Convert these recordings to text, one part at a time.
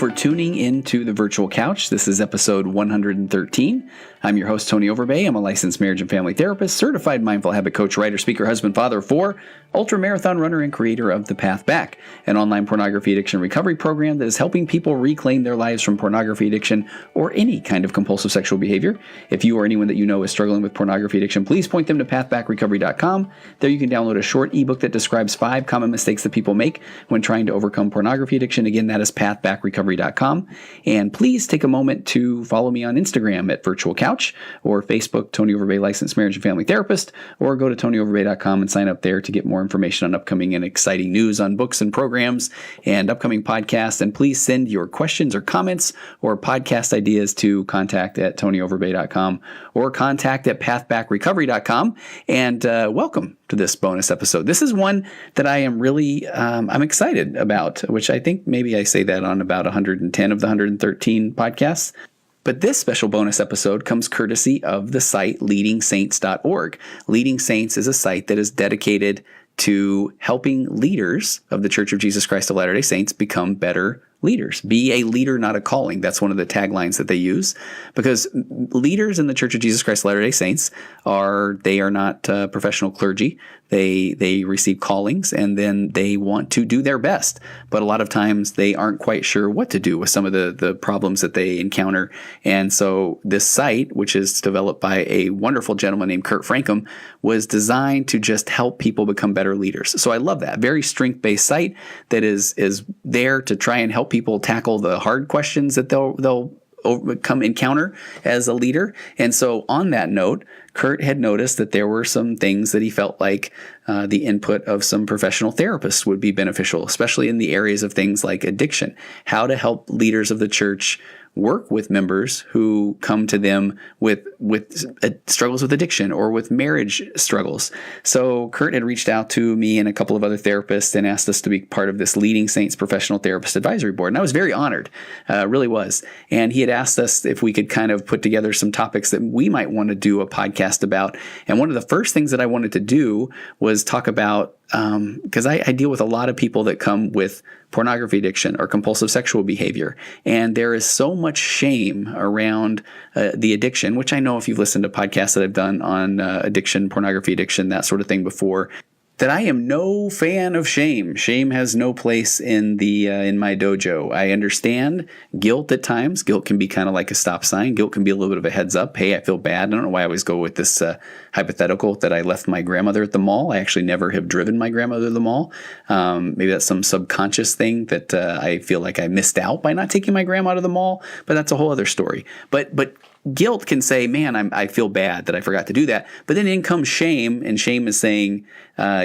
for tuning into the virtual couch. This is episode 113. I'm your host, Tony Overbay. I'm a licensed marriage and family therapist, certified mindful habit coach, writer, speaker, husband, father of four, ultra marathon runner, and creator of The Path Back, an online pornography addiction recovery program that is helping people reclaim their lives from pornography addiction or any kind of compulsive sexual behavior. If you or anyone that you know is struggling with pornography addiction, please point them to pathbackrecovery.com. There you can download a short ebook that describes 5 common mistakes that people make when trying to overcome pornography addiction. Again, that is pathbackrecovery.com. And please take a moment to follow me on Instagram at Virtual Couch, or Facebook, Tony Overbay, licensed marriage and family therapist, or go to tonyoverbay.com and sign up there to get more information on upcoming and exciting news on books and programs and upcoming podcasts. And please send your questions or comments or podcast ideas to contact at tonyoverbay.com or contact at pathbackrecovery.com. And welcome to this bonus episode. This is one that I am really, I'm excited about, which I think maybe I say that on about 110 of the 113 podcasts. But this special bonus episode comes courtesy of the site leadingsaints.org. Leading Saints is a site that is dedicated to helping leaders of the Church of Jesus Christ of Latter-day Saints become better leaders. Be a leader, not a calling. That's one of the taglines that they use, because leaders in the Church of Jesus Christ of Latter-day Saints are not professional clergy. They receive callings and then they want to do their best. But a lot of times they aren't quite sure what to do with some of the problems that they encounter. And so this site, which is developed by a wonderful gentleman named Kurt Frankum, was designed to just help people become better leaders. So I love that. Very strength-based site that is there to try and help people tackle the hard questions that they'll encounter as a leader. And so on that note, Kurt had noticed that there were some things that he felt like the input of some professional therapists would be beneficial, especially in the areas of things like addiction, how to help leaders of the church work with members who come to them with struggles with addiction or with marriage struggles. So Kurt had reached out to me and a couple of other therapists and asked us to be part of this Leading Saints Professional Therapist Advisory Board. And I was very honored, really was. And he had asked us if we could kind of put together some topics that we might want to do a podcast about. And one of the first things that I wanted to do was talk about, because I deal with a lot of people that come with pornography addiction or compulsive sexual behavior. And there is so much shame around the addiction, which I know if you've listened to podcasts that I've done on addiction, pornography addiction, that sort of thing before, that I am no fan of shame. Shame has no place in my dojo. I understand guilt at times. Guilt can be kind of like a stop sign. Guilt can be a little bit of a heads up. Hey, I feel bad. I don't know why I always go with this hypothetical that I left my grandmother at the mall. I actually never have driven my grandmother to the mall. Maybe that's some subconscious thing that I feel like I missed out by not taking my grandma to the mall. But that's a whole other story. But guilt can say, man, I feel bad that I forgot to do that. But then in comes shame, and shame is saying,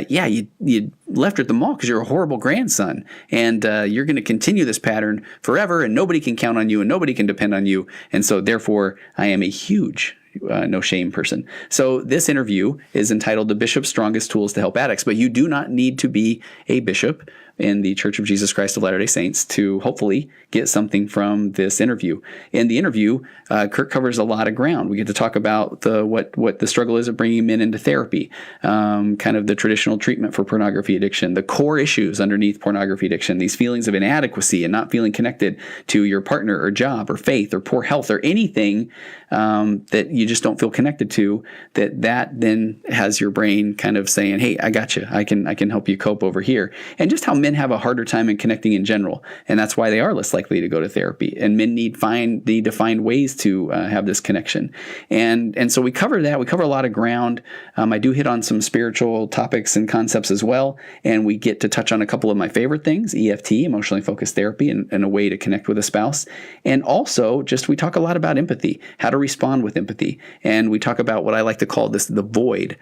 you left her at the mall because you're a horrible grandson, and you're going to continue this pattern forever, and nobody can count on you, and nobody can depend on you. And so therefore, I am a huge no shame person. So this interview is entitled The Bishop's Strongest Tools to Help Addicts, but you do not need to be a bishop in the Church of Jesus Christ of Latter-day Saints to hopefully get something from this interview. In the interview, Kurt covers a lot of ground. We get to talk about what the struggle is of bringing men into therapy, kind of the traditional treatment for pornography addiction, the core issues underneath pornography addiction, these feelings of inadequacy and not feeling connected to your partner or job or faith or poor health or anything that you just don't feel connected to, that then has your brain kind of saying, hey, I got you. I can help you cope over here. And just how men have a harder time in connecting in general. And that's why they are less likely to go to therapy. And men need to find ways to have this connection. And so we cover that. We cover a lot of ground. I do hit on some spiritual topics and concepts as well. And we get to touch on a couple of my favorite things, EFT, emotionally focused therapy, and a way to connect with a spouse. And also we talk a lot about empathy, how to respond with empathy. And we talk about what I like to call the void,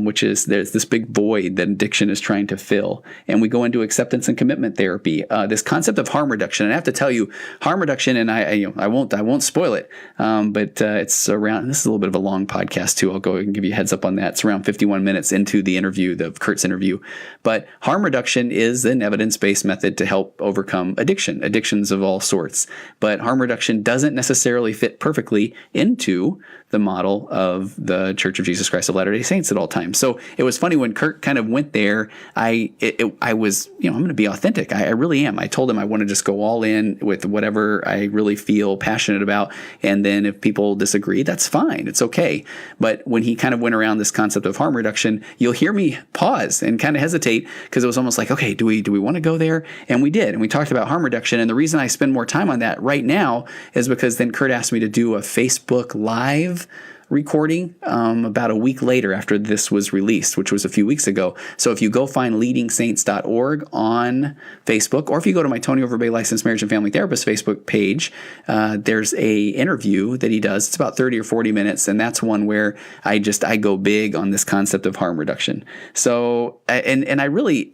which is there's this big void that addiction is trying to fill. And we go into acceptance and commitment therapy, this concept of harm reduction. And I have to tell you, harm reduction, and I won't spoil it, but it's around, this is a little bit of a long podcast too. I'll go and give you a heads up on that. It's around 51 minutes into the interview, Kurt's interview. But harm reduction is an evidence-based method to help overcome addictions of all sorts. But harm reduction doesn't necessarily fit perfectly into the model of the Church of Jesus Christ of Latter-day Saints at all times. So it was funny when Kurt kind of went there. I was, I'm going to be authentic. I really am. I told him I want to just go all in with whatever I really feel passionate about. And then if people disagree, that's fine. It's okay. But when he kind of went around this concept of harm reduction, you'll hear me pause and kind of hesitate, because it was almost like, okay, do we want to go there? And we did. And we talked about harm reduction. And the reason I spend more time on that right now is because then Kurt asked me to do a Facebook Live recording about a week later after this was released, which was a few weeks ago. So if you go find leadingsaints.org on Facebook, or if you go to my Tony Overbay Licensed Marriage and Family Therapist Facebook page, there's a interview that he does. It's about 30 or 40 minutes, and that's one where I go big on this concept of harm reduction. So, and I really...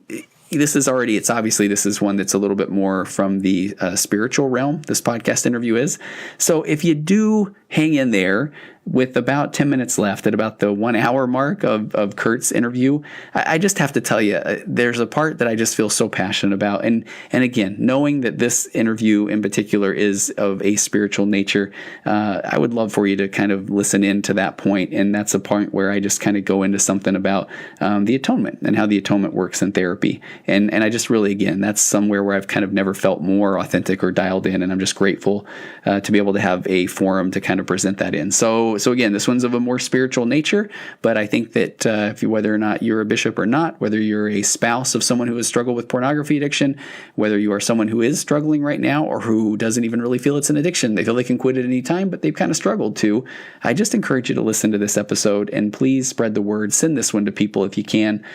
This is one that's a little bit more from the spiritual realm, this podcast interview is. So if you do hang in there with about 10 minutes left at about the 1 hour mark of Kurt's interview, I just have to tell you, there's a part that I just feel so passionate about. And again, knowing that this interview in particular is of a spiritual nature, I would love for you to kind of listen in to that point. And that's a point where I just kind of go into something about the atonement and how the atonement works in therapy. And I just really, again, that's somewhere where I've kind of never felt more authentic or dialed in. And I'm just grateful to be able to have a forum to kind of present that in. So again, this one's of a more spiritual nature, but I think that whether or not you're a bishop or not, whether you're a spouse of someone who has struggled with pornography addiction, whether you are someone who is struggling right now or who doesn't even really feel it's an addiction, they feel they can quit at any time, but they've kind of struggled to, I just encourage you to listen to this episode, and please spread the word. Send this one to people if you can,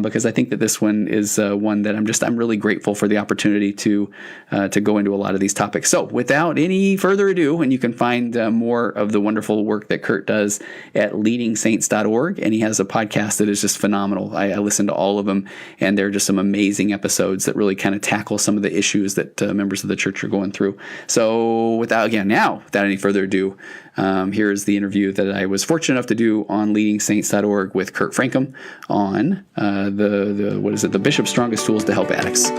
because I think that this one is one that I'm really grateful for the opportunity to go into a lot of these topics. So without any further ado, and you can find more of the wonderful work that Kurt does at leadingsaints.org, and he has a podcast that is just phenomenal. I listen to all of them, and they're just some amazing episodes that really kind of tackle some of the issues that members of the church are going through. So without any further ado, here's the interview that I was fortunate enough to do on leadingsaints.org with Kurt Francom on the Bishop's Strongest Tools to Help Addicts.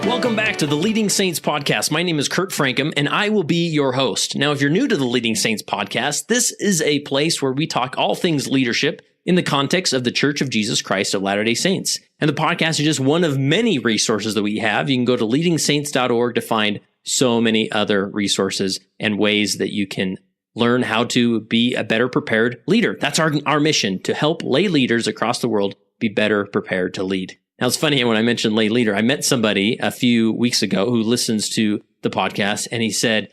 Welcome back to the Leading Saints podcast. My name is Kurt Francom, and I will be your host. Now, if you're new to the Leading Saints podcast, this is a place where we talk all things leadership in the context of the Church of Jesus Christ of Latter-day Saints. And the podcast is just one of many resources that we have. You can go to leadingsaints.org to find so many other resources and ways that you can learn how to be a better prepared leader. That's our mission, to help lay leaders across the world be better prepared to lead. Now, it's funny, when I mentioned lay leader, I met somebody a few weeks ago who listens to the podcast, and he said,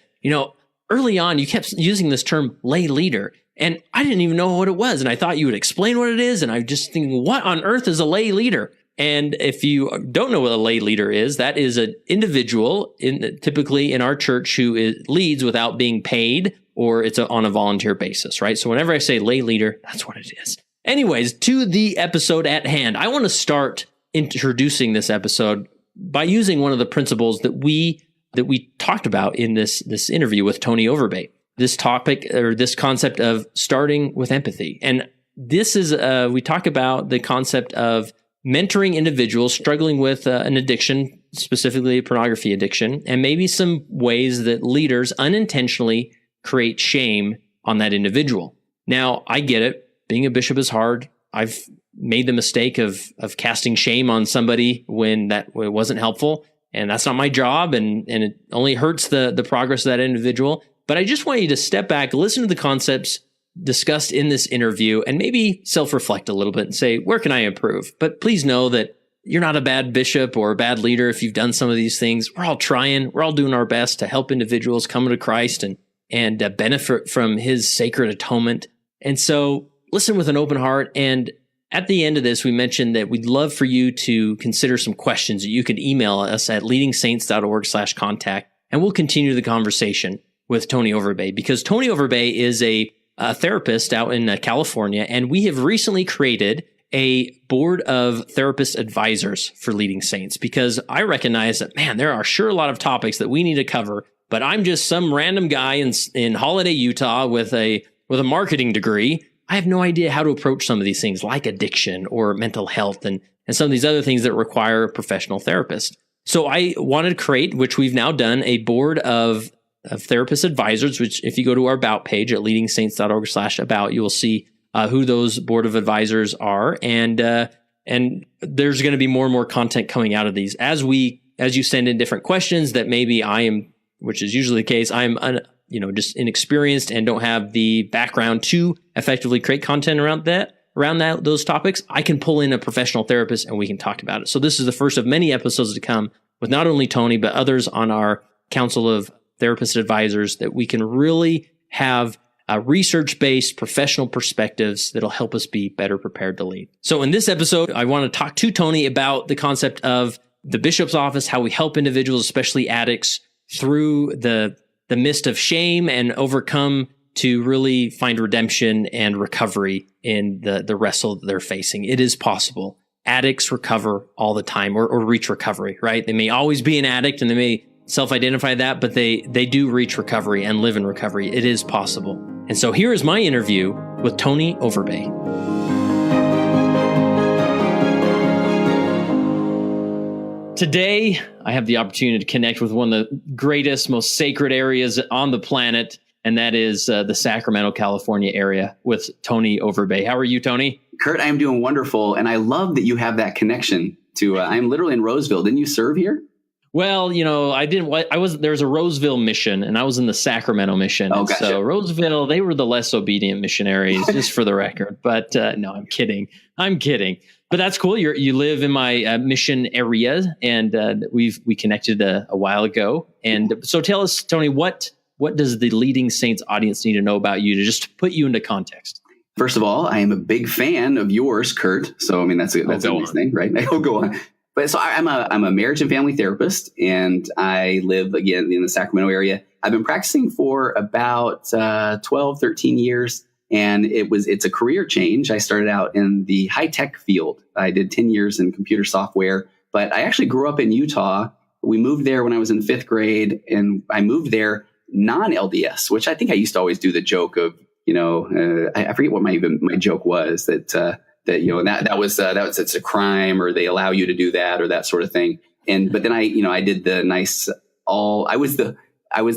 early on, you kept using this term lay leader, and I didn't even know what it was. And I thought you would explain what it is. And I'm just thinking, what on earth is a lay leader? And if you don't know what a lay leader is, that is an individual typically in our church who leads without being paid, or it's on a volunteer basis, right? So whenever I say lay leader, that's what it is. Anyways, to the episode at hand, I want to start introducing this episode by using one of the principles that we talked about in this interview with Tony Overbay. This topic, or this concept of starting with empathy. And this is, we talk about the concept of mentoring individuals struggling with an addiction, specifically a pornography addiction, and maybe some ways that leaders unintentionally create shame on that individual. Now, I get it. Being a bishop is hard. I've made the mistake of casting shame on somebody when it wasn't helpful, and that's not my job, and it only hurts the progress of that individual. But I just want you to step back, listen to the concepts discussed in this interview, and maybe self-reflect a little bit and say, where can I improve? But please know that you're not a bad bishop or a bad leader if you've done some of these things. We're all trying. We're all doing our best to help individuals come to Christ and benefit from his sacred atonement. And so listen with an open heart. And at the end of this, we mentioned that we'd love for you to consider some questions that you can email us at leadingsaints.org/contact, and we'll continue the conversation with Tony Overbay, because Tony Overbay is a therapist out in California, and we have recently created a board of therapist advisors for Leading Saints, because I recognize that, man, there are sure a lot of topics that we need to cover, but I'm just some random guy in Holiday, Utah with a marketing degree. I have no idea how to approach some of these things like addiction or mental health and some of these other things that require a professional therapist. So I wanted to create, which we've now done, a board of therapist advisors, which if you go to our About page at leadingsaints.org/about, you will see who those board of advisors are. And there's going to be more and more content coming out of these as you send in different questions that maybe I am, which is usually the case, I'm just inexperienced and don't have the background to effectively create content around those topics. I can pull in a professional therapist and we can talk about it. So this is the first of many episodes to come with not only Tony, but others on our Council of Therapist Advisors, that we can really have research-based professional perspectives that'll help us be better prepared to lead. So in this episode, I want to talk to Tony about the concept of the bishop's office, how we help individuals, especially addicts, through the mist of shame and overcome to really find redemption and recovery in the wrestle that they're facing. It is possible. Addicts recover all the time or reach recovery, right? They may always be an addict and they may self-identify that, but they do reach recovery and live in recovery. It is possible. And so here is my interview with Tony Overbay. Today, I have the opportunity to connect with one of the greatest, most sacred areas on the planet, and that is the Sacramento, California area with Tony Overbay. How are you, Tony? Kurt, I am doing wonderful, and I love that you have that connection to, I'm literally in Roseville. Didn't you serve here? Well, I didn't. There was a Roseville mission, and I was in the Sacramento mission. Oh, gotcha. So Roseville, they were the less obedient missionaries, just for the record. But no, I'm kidding. But that's cool. You live in my mission area, and we connected a while ago. And so tell us, Tony, what does the Leading Saints audience need to know about you to just put you into context? First of all, I am a big fan of yours, Kurt. So I mean that's a nice thing, right? I'll go on. But so I'm a marriage and family therapist, and I live again in the Sacramento area. I've been practicing for about 12, 13 years, and it's a career change. I started out in the high tech field. I did 10 years in computer software, but I actually grew up in Utah. We moved there when I was in 5th grade, and I moved there non-LDS, which I think I used to always do the joke of, I forget what my joke was that it's a crime, or they allow you to do that, or that sort of thing. But then I did the nice I was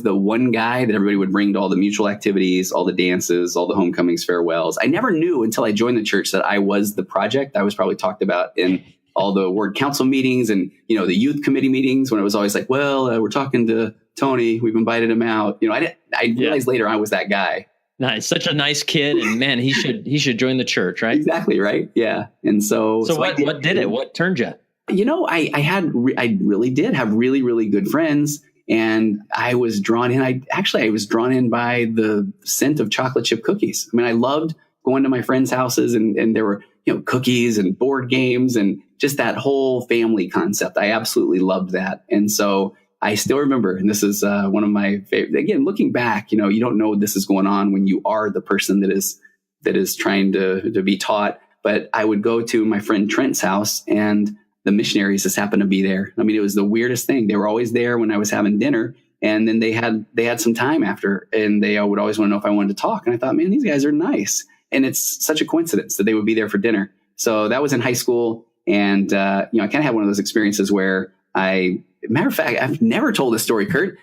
the one guy that everybody would bring to all the mutual activities, all the dances, all the homecomings, farewells. I never knew until I joined the church that I was the project. I was probably talked about in all the ward council meetings and, the youth committee meetings, when it was always like, well, we're talking to Tony. We've invited him out. I realized later I was that guy. Nice. Such a nice kid. And man, he should join the church, right? Exactly. Right. Yeah. And so what did it? What turned you? I really did have really, really good friends, and I was drawn in. I was drawn in by the scent of chocolate chip cookies. I mean, I loved going to my friends' houses, and there were, cookies and board games and just that whole family concept. I absolutely loved that. And so I still remember, and this is one of my favorite, again, looking back, you don't know this is going on when you are the person that is trying to be taught. But I would go to my friend Trent's house, and the missionaries just happened to be there. I mean, it was the weirdest thing. They were always there when I was having dinner, and then they had some time after, and they would always want to know if I wanted to talk. And I thought, man, these guys are nice. And it's such a coincidence that they would be there for dinner. So that was in high school. And, I kind of had one of those experiences where matter of fact, I've never told this story, Kurt.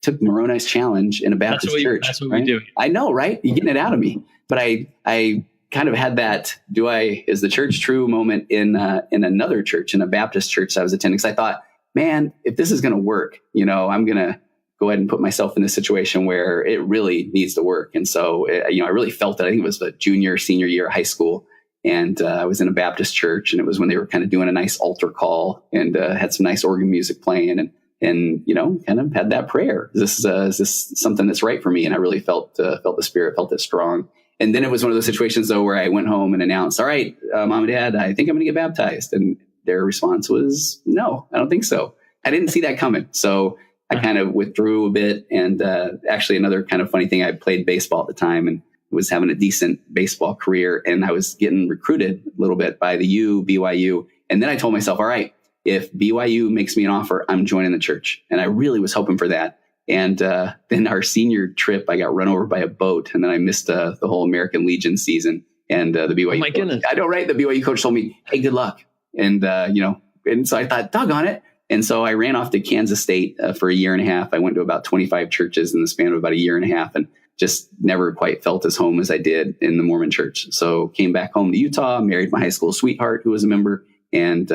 Took Moroni's challenge in a Baptist church. That's what right? we do. I know, right? You're getting it out of me. But I kind of had that, is the church true moment in another church, in a Baptist church I was attending. Because I thought, man, if this is going to work, I'm going to go ahead and put myself in this situation where it really needs to work. And so, I really felt that. I think it was the senior year of high school. And I was in a Baptist church, and it was when they were kind of doing a nice altar call, and had some nice organ music playing, and kind of had that prayer. Is this something that's right for me? And I really felt the Spirit, felt it strong. And then it was one of those situations, though, where I went home and announced, all right, Mom and Dad, I think I'm going to get baptized. And their response was, no, I don't think so. I didn't see that coming. So I kind of withdrew a bit. And actually, another kind of funny thing, I played baseball at the time and was having a decent baseball career. And I was getting recruited a little bit by the BYU. And then I told myself, all right, if BYU makes me an offer, I'm joining the church. And I really was hoping for that. And then our senior trip, I got run over by a boat, and then I missed the whole American Legion season. And the BYU, oh my goodness, I know, right? The BYU coach told me, "Hey, good luck." And and so I thought, doggone it. And so I ran off to Kansas State for a year and a half. I went to about 25 churches in the span of about a year and a half, and just never quite felt as home as I did in the Mormon church. So came back home to Utah, married my high school sweetheart who was a member, and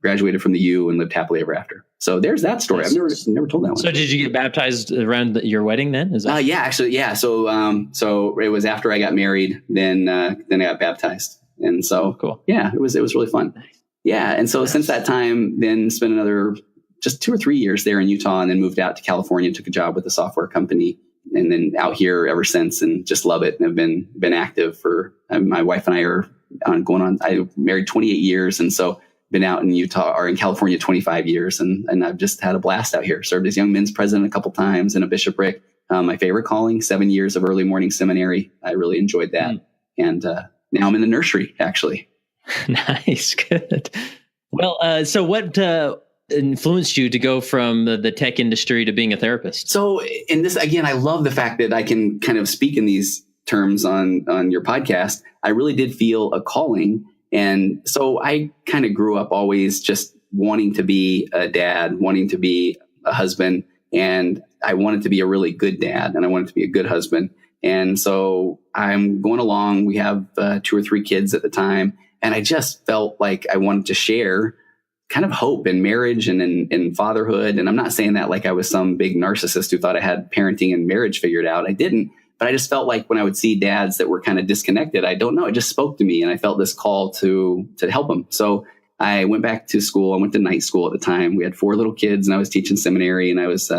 graduated from the U and lived happily ever after. So there's that story. I've never told that one. So did you get baptized around your wedding then? Is that yeah. So it was after I got married, then I got baptized. And so, cool. Yeah, it was really fun. Yeah. And so since that time, then spent another just 2 or 3 years there in Utah, and then moved out to California, took a job with a software company, and then out here ever since, and just love it. And have been active for, my wife and I are I married 28 years. And so been out in Utah or in California 25 years. And I've just had a blast out here. Served as young men's president a couple times and a bishopric. My favorite calling, 7 years of early morning seminary. I really enjoyed that. And now I'm in the nursery, actually. Nice. Good. Well, so what influenced you to go from the tech industry to being a therapist? So in this, again, I love the fact that I can kind of speak in these terms on your podcast. I really did feel a calling. And so I kind of grew up always just wanting to be a dad, wanting to be a husband. And I wanted to be a really good dad, and I wanted to be a good husband. And so I'm going along. We have 2 or 3 kids at the time. And I just felt like I wanted to share kind of hope in marriage and in fatherhood. And I'm not saying that like I was some big narcissist who thought I had parenting and marriage figured out. I didn't. But I just felt like when I would see dads that were kind of disconnected, I don't know, it just spoke to me, and I felt this call to help them. So I went back to school. I went to night school at the time. We had 4 little kids, and I was teaching seminary, and I was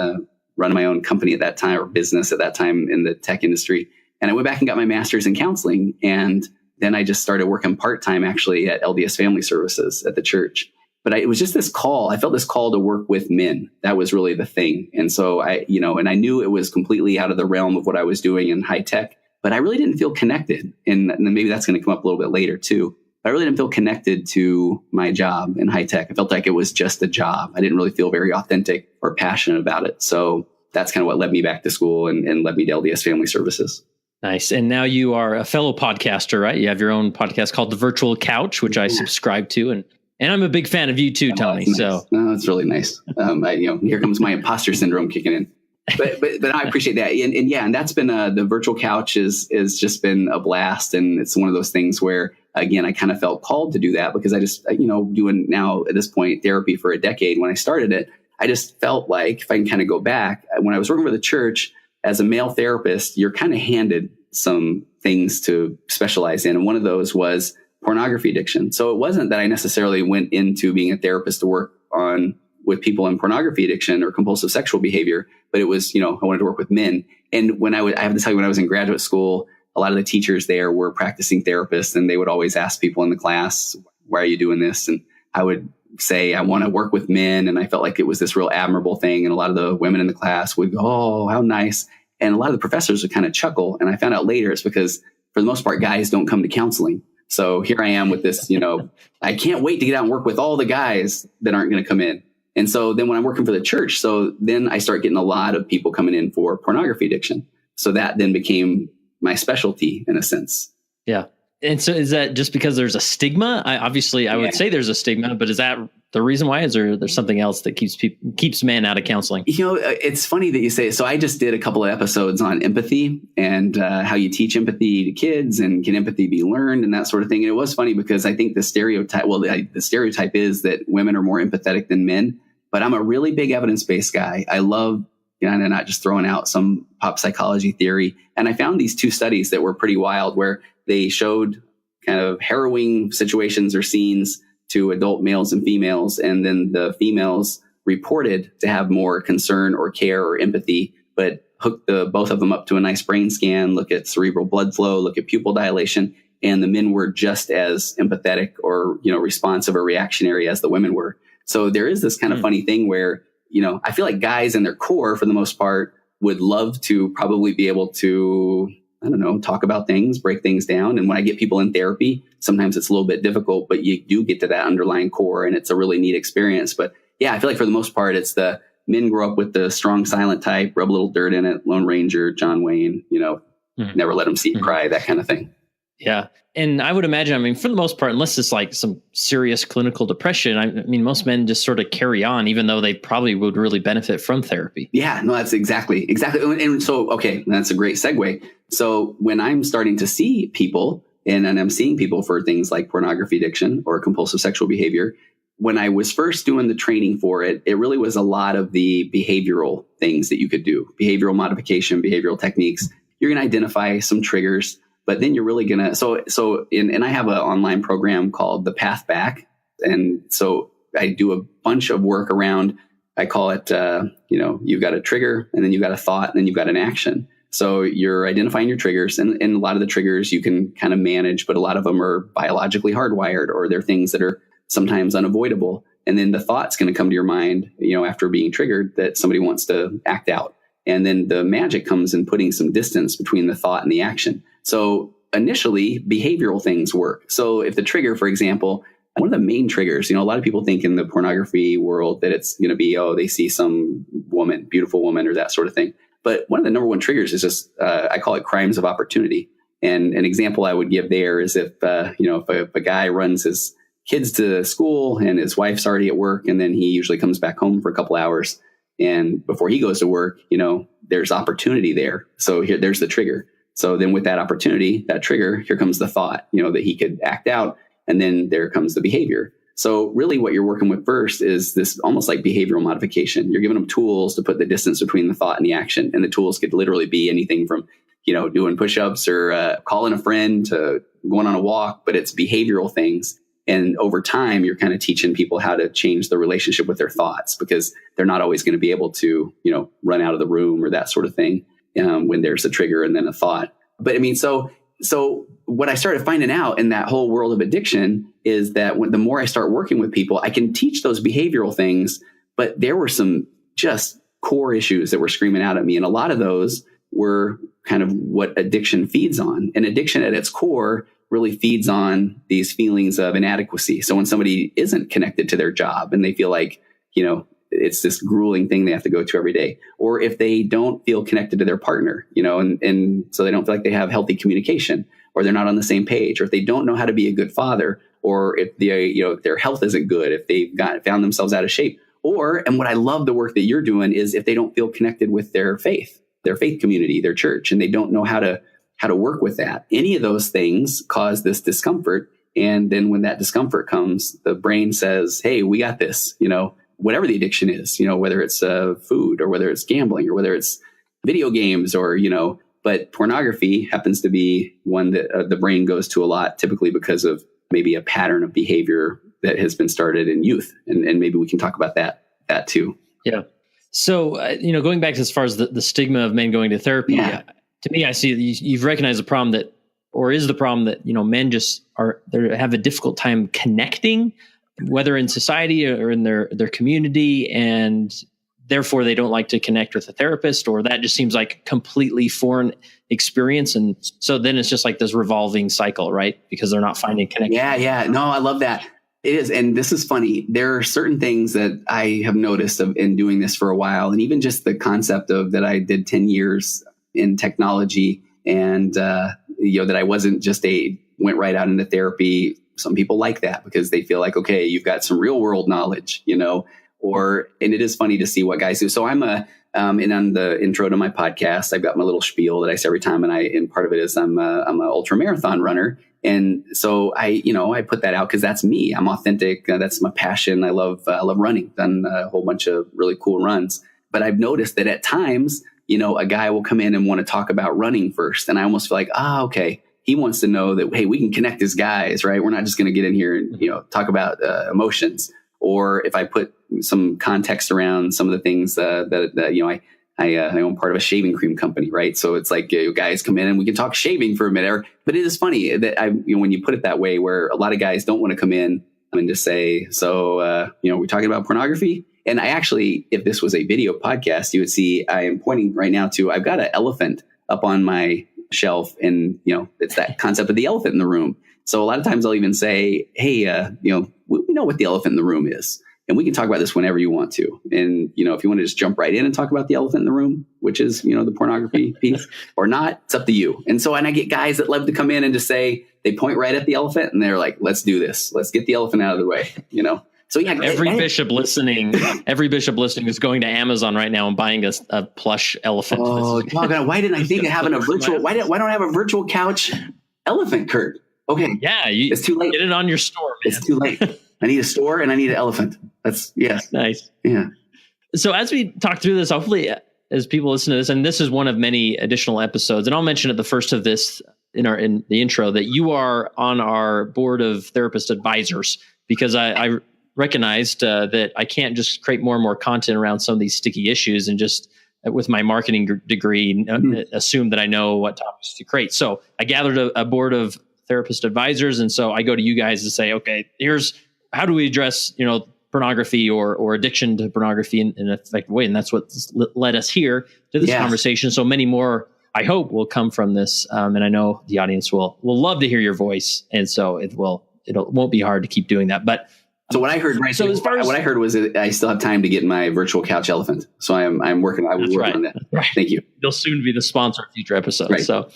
running my own company at that time, or business at that time in the tech industry. And I went back and got my master's in counseling. And then I just started working part-time actually at LDS Family Services at the church. But it was just this call. I felt this call to work with men. That was really the thing. And so I knew it was completely out of the realm of what I was doing in high tech, but I really didn't feel connected. And maybe that's going to come up a little bit later too. But I really didn't feel connected to my job in high tech. I felt like it was just a job. I didn't really feel very authentic or passionate about it. So that's kind of what led me back to school and led me to LDS Family Services. Nice. And now you are a fellow podcaster, right? You have your own podcast called The Virtual Couch, which I subscribe to. And I'm a big fan of you too, Tony. Nice. So that's really nice. Here comes my imposter syndrome kicking in. But I appreciate that. And that's been the Virtual Couch is just been a blast. And it's one of those things where, again, I kind of felt called to do that because I just, doing now at this point therapy for a decade. When I started it, I just felt like if I can kind of go back, when I was working for the church as a male therapist, you're kind of handed some things to specialize in. And one of those was pornography addiction. So it wasn't that I necessarily went into being a therapist to work with people in pornography addiction or compulsive sexual behavior, but it was, I wanted to work with men. And I have to tell you, when I was in graduate school, a lot of the teachers there were practicing therapists, and they would always ask people in the class, why are you doing this? And I would say, I want to work with men. And I felt like it was this real admirable thing. And a lot of the women in the class would go, oh, how nice. And a lot of the professors would kind of chuckle. And I found out later it's because for the most part, guys don't come to counseling. So here I am with this, I can't wait to get out and work with all the guys that aren't going to come in. And so then when I'm working for the church, so then I start getting a lot of people coming in for pornography addiction. So that then became my specialty in a sense. Yeah. And so is that just because there's a stigma? I would say there's a stigma, but is that the reason why? Is there's something else that keeps men out of counseling? It's funny that you say it. So I just did a couple of episodes on empathy and how you teach empathy to kids, and can empathy be learned and that sort of thing. And it was funny because I think the stereotype is that women are more empathetic than men, but I'm a really big evidence-based guy. I love, and not just throwing out some pop psychology theory. And I found these 2 studies that were pretty wild, where they showed kind of harrowing situations or scenes to adult males and females. And then the females reported to have more concern or care or empathy, but hooked both of them up to a nice brain scan, look at cerebral blood flow, look at pupil dilation. And the men were just as empathetic or, responsive or reactionary as the women were. So there is this kind of funny thing where, I feel like guys in their core, for the most part, would love to probably be able to, talk about things, break things down. And when I get people in therapy, sometimes it's a little bit difficult, but you do get to that underlying core, and it's a really neat experience. But yeah, I feel like for the most part, it's the men grow up with the strong, silent type, rub a little dirt in it, Lone Ranger, John Wayne, never let them see you cry, that kind of thing. Yeah. And I would imagine, I mean, for the most part, unless it's like some serious clinical depression, I mean, most men just sort of carry on, even though they probably would really benefit from therapy. Yeah, no, that's exactly. And so, okay, that's a great segue. So when I'm starting to see people and I'm seeing people for things like pornography addiction or compulsive sexual behavior, when I was first doing the training for it, it really was a lot of the behavioral things that you could do, behavioral modification, behavioral techniques. You're going to identify some triggers. But then you're really going to, and I have an online program called The Path Back. And so I do a bunch of work around, I call it, you've got a trigger and then you've got a thought and then you've got an action. So you're identifying your triggers and a lot of the triggers you can kind of manage, but a lot of them are biologically hardwired or they're things that are sometimes unavoidable. And then the thought's going to come to your mind, after being triggered that somebody wants to act out. And then the magic comes in putting some distance between the thought and the action. So initially, behavioral things work. So if the trigger, for example, one of the main triggers, a lot of people think in the pornography world that it's going to be, they see some woman, beautiful woman or that sort of thing. But one of the number one triggers is just, I call it crimes of opportunity. And an example I would give there is if a guy runs his kids to school and his wife's already at work, and then he usually comes back home for a couple hours. And before he goes to work, there's opportunity there. So there's the trigger. So then with that opportunity, that trigger, here comes the thought, that he could act out. And then there comes the behavior. So really what you're working with first is this almost like behavioral modification. You're giving them tools to put the distance between the thought and the action. And the tools could literally be anything from, doing push-ups or calling a friend to going on a walk, but it's behavioral things. And over time, you're kind of teaching people how to change the relationship with their thoughts because they're not always going to be able to, run out of the room or that sort of thing. When there's a trigger and then a thought. But I mean, so what I started finding out in that whole world of addiction is that the more I start working with people, I can teach those behavioral things, but there were some just core issues that were screaming out at me. And a lot of those were kind of what addiction feeds on. And addiction at its core really feeds on these feelings of inadequacy. So when somebody isn't connected to their job and they feel like, it's this grueling thing they have to go to every day. Or if they don't feel connected to their partner, and so they don't feel like they have healthy communication, or they're not on the same page, or if they don't know how to be a good father, or if their health isn't good, if they've found themselves out of shape, and what I love the work that you're doing is if they don't feel connected with their faith community, their church, and they don't know how to work with that. Any of those things cause this discomfort. And then when that discomfort comes, the brain says, hey, we got this, whatever the addiction is, whether it's food or whether it's gambling or whether it's video games or, but pornography happens to be one that the brain goes to a lot, typically because of maybe a pattern of behavior that has been started in youth. And maybe we can talk about that too. Yeah. So, going back to as far as the stigma of men going to therapy, to me, I see you've recognized the problem that men just have a difficult time connecting, whether in society or in their community, and therefore they don't like to connect with a therapist, or that just seems like a completely foreign experience. And so then it's just like this revolving cycle, right? Because they're not finding connection. Yeah. No, I love that. It is. And this is funny. There are certain things that I have noticed in doing this for a while. And even just the concept of that I did 10 years in technology and, that I wasn't just went right out into therapy. Some people like that because they feel like, okay, you've got some real world knowledge, and it is funny to see what guys do. So I'm and on the intro to my podcast, I've got my little spiel that I say every time. And part of it is I'm an ultra marathon runner. And so I put that out because that's me. I'm authentic. That's my passion. I love running. Done a whole bunch of really cool runs. But I've noticed that at times, a guy will come in and want to talk about running first. And I almost feel like, okay, he wants to know that, hey, we can connect as guys, right? We're not just going to get in here and, talk about emotions. Or if I put some context around some of the things I own part of a shaving cream company, right? So it's like guys come in and we can talk shaving for a minute. But it is funny that when you put it that way, where a lot of guys don't want to come in and just say, so, we're talking about pornography. And I actually, if this was a video podcast, you would see I am pointing right now to, I've got an elephant up on my shelf, and it's that concept of the elephant in the room. So a lot of times I'll even say, hey, we know what the elephant in the room is. And we can talk about this whenever you want to. And, if you want to just jump right in and talk about the elephant in the room, which is, the pornography piece or not, it's up to you. And I get guys that love to come in and just say, they point right at the elephant and they're like, let's do this. Let's get the elephant out of the way, So yeah, every bishop listening is going to Amazon right now and buying a plush elephant. Oh, why didn't I think of having a virtual? Why don't I have a virtual couch elephant, Kurt? Okay, yeah, it's too late. Get it on your store, man. It's too late. I need a store and I need an elephant. Yes, nice. Yeah. So as we talk through this, hopefully, as people listen to this, and this is one of many additional episodes, and I'll mention at the first of this in the intro that you are on our board of therapist advisors, because I recognized that I can't just create more and more content around some of these sticky issues and just with my marketing degree assume that I know what topics to create. So I gathered a board of therapist advisors, and so I go to you guys to say, okay, here's how do we address pornography or addiction to pornography in an effective way, and that's what led us here to this conversation. So many more, I hope, will come from this, and I know the audience will love to hear your voice, and so it won't be hard to keep doing that. But so what I heard, what I heard was that I still have time to get my virtual couch elephant. So I'm working. I will work on that. Right. Thank you. You'll soon be the sponsor of future episodes. Right. So,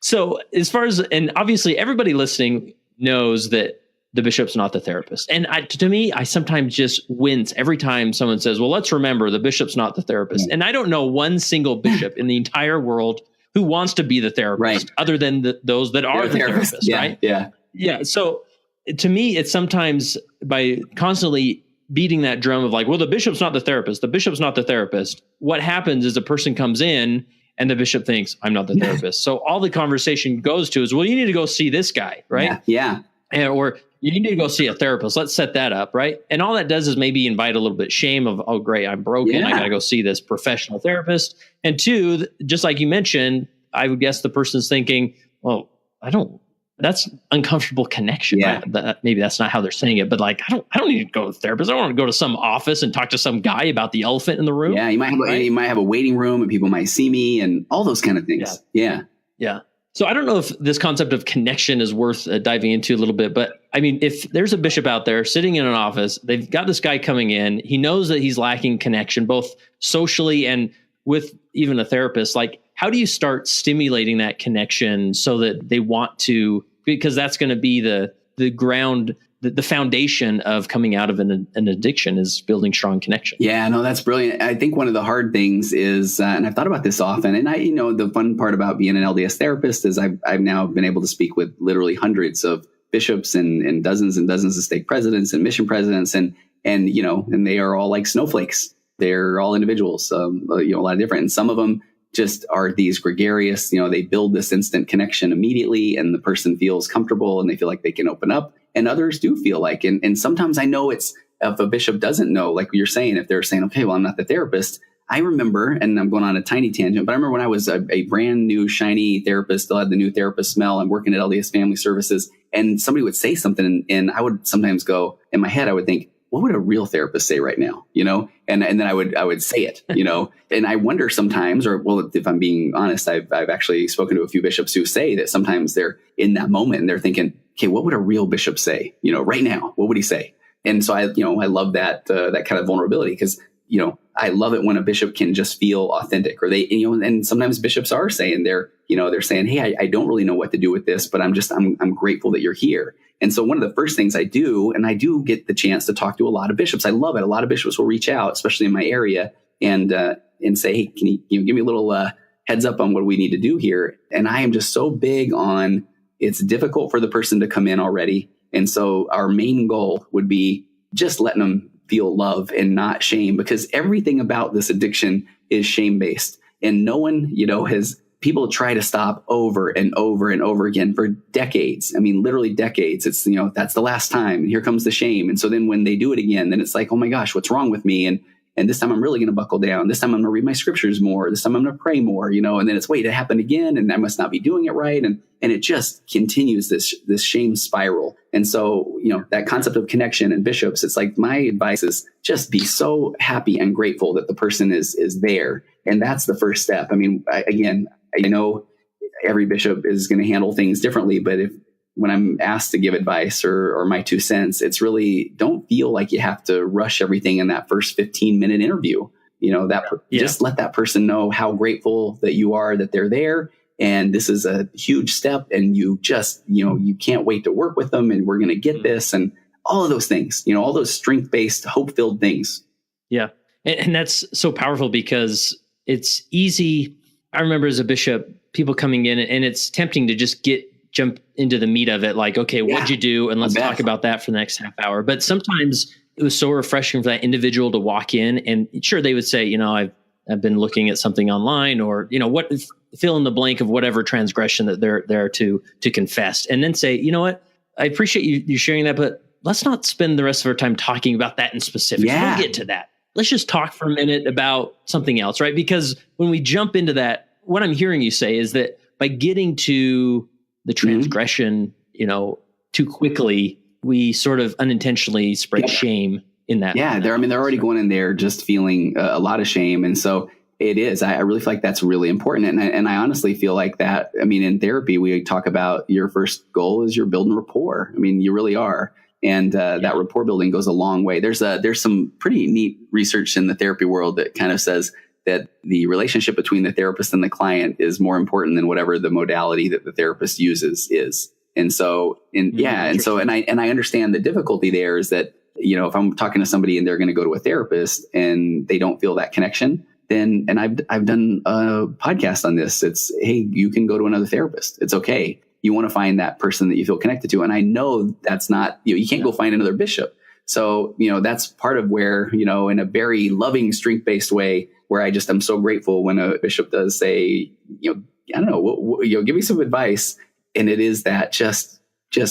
so as far as, and obviously everybody listening knows that the bishop's not the therapist. And to me, I sometimes just wince every time someone says, well, let's remember the bishop's not the therapist. And I don't know one single bishop in the entire world who wants to be the therapist other than those that are the therapist, right? Yeah. Yeah. So to me, it's sometimes by constantly beating that drum of like, well, the bishop's not the therapist. The bishop's not the therapist. What happens is a person comes in and the bishop thinks, I'm not the therapist. So all the conversation goes to is, well, you need to go see this guy, right? Yeah. Or you need to go see a therapist. Let's set that up, right? And all that does is maybe invite a little bit of shame of, oh, great, I'm broken. I got to go see this professional therapist. And two, just like you mentioned, I would guess the person's thinking, well, that's uncomfortable connection. Yeah. Maybe that's not how they're saying it, but like, I don't need to go to a therapist. I don't want to go to some office and talk to some guy about the elephant in the room. Yeah. You might have a waiting room and people might see me and all those kind of things. Yeah. So I don't know if this concept of connection is worth diving into a little bit, but I mean, if there's a bishop out there sitting in an office, they've got this guy coming in, he knows that he's lacking connection, both socially and with even a therapist. Like, how do you start stimulating that connection so that they want to, because that's going to be the ground, the foundation of coming out of an addiction is building strong connection. Yeah, no, that's brilliant. I think one of the hard things is, and I've thought about this often, and the fun part about being an LDS therapist is I've now been able to speak with literally hundreds of bishops and dozens of stake presidents and mission presidents, and they are all like snowflakes. They're all individuals, a lot of different, and some of them just are these gregarious, they build this instant connection immediately and the person feels comfortable and they feel like they can open up, and others do feel like, and sometimes I know it's, if a bishop doesn't know, like you're saying, if they're saying, okay, well, I'm not the therapist. I remember, and I'm going on a tiny tangent, but I remember when I was a brand new shiny therapist, still had the new therapist smell. I'm working at LDS Family Services, and somebody would say something and I would sometimes go, in my head, I would think, what would a real therapist say right now? And then I would say it, and I wonder sometimes, or well, if I'm being honest, I've actually spoken to a few bishops who say that sometimes they're in that moment and they're thinking, okay, what would a real bishop say, right now? What would he say? And so I love that kind of vulnerability, because, I love it when a bishop can just feel authentic, or they, and sometimes bishops are saying they're saying, hey, I don't really know what to do with this, but I'm grateful that you're here. And so one of the first things I do, and I do get the chance to talk to a lot of bishops. I love it. A lot of bishops will reach out, especially in my area, and say, hey, can you give me a little heads up on what we need to do here? And I am just so big on, it's difficult for the person to come in already. And so our main goal would be just letting them feel love and not shame, because everything about this addiction is shame-based. And no one, people try to stop over and over and over again for decades. I mean, literally decades. It's, that's the last time. And here comes the shame. And so then when they do it again, then it's like, oh my gosh, what's wrong with me? And this time I'm really going to buckle down. This time I'm going to read my scriptures more. This time I'm going to pray more, and then it's, wait, it happened again. And I must not be doing it right. And it just continues this shame spiral. And so, that concept of connection and bishops, it's like, my advice is just be so happy and grateful that the person is there. And that's the first step. I mean, I know every bishop is going to handle things differently, but if when I'm asked to give advice or my 2 cents, it's really, don't feel like you have to rush everything in that first 15-minute interview. Just let that person know how grateful that you are that they're there. And this is a huge step, and you just, you can't wait to work with them, and we're going to get this, and all of those things, all those strength-based, hope-filled things. Yeah. And that's so powerful because it's easy. I remember as a bishop, people coming in, and it's tempting to just jump into the meat of it. Like, okay, what'd you do? And let's talk about that for the next half hour. But sometimes it was so refreshing for that individual to walk in, and sure, they would say, I've been looking at something online, or, what, fill in the blank of whatever transgression that they're there to confess, and then say, you know what, I appreciate you sharing that, but let's not spend the rest of our time talking about that in specifics. Yeah. We'll get to that. Let's just talk for a minute about something else, right? Because when we jump into that, what I'm hearing you say is that by getting to the transgression, too quickly, we sort of unintentionally spread shame in that. Yeah, they're already going in there just feeling a lot of shame. And so it is. I really feel like that's really important. And I honestly feel like that. In therapy, we talk about your first goal is you're building rapport. You really are. And that rapport building goes a long way. There's some pretty neat research in the therapy world that kind of says that the relationship between the therapist and the client is more important than whatever the modality that the therapist uses is. And so, and I understand the difficulty there is that, if I'm talking to somebody and they're going to go to a therapist and they don't feel that connection, then, and I've done a podcast on this. It's, hey, you can go to another therapist. It's okay. You want to find that person that you feel connected to. And I know that's not, you can't go find another bishop. So, that's part of where, in a very loving, strength-based way, where I'm so grateful when a bishop does say, I don't know, give me some advice. And it is that just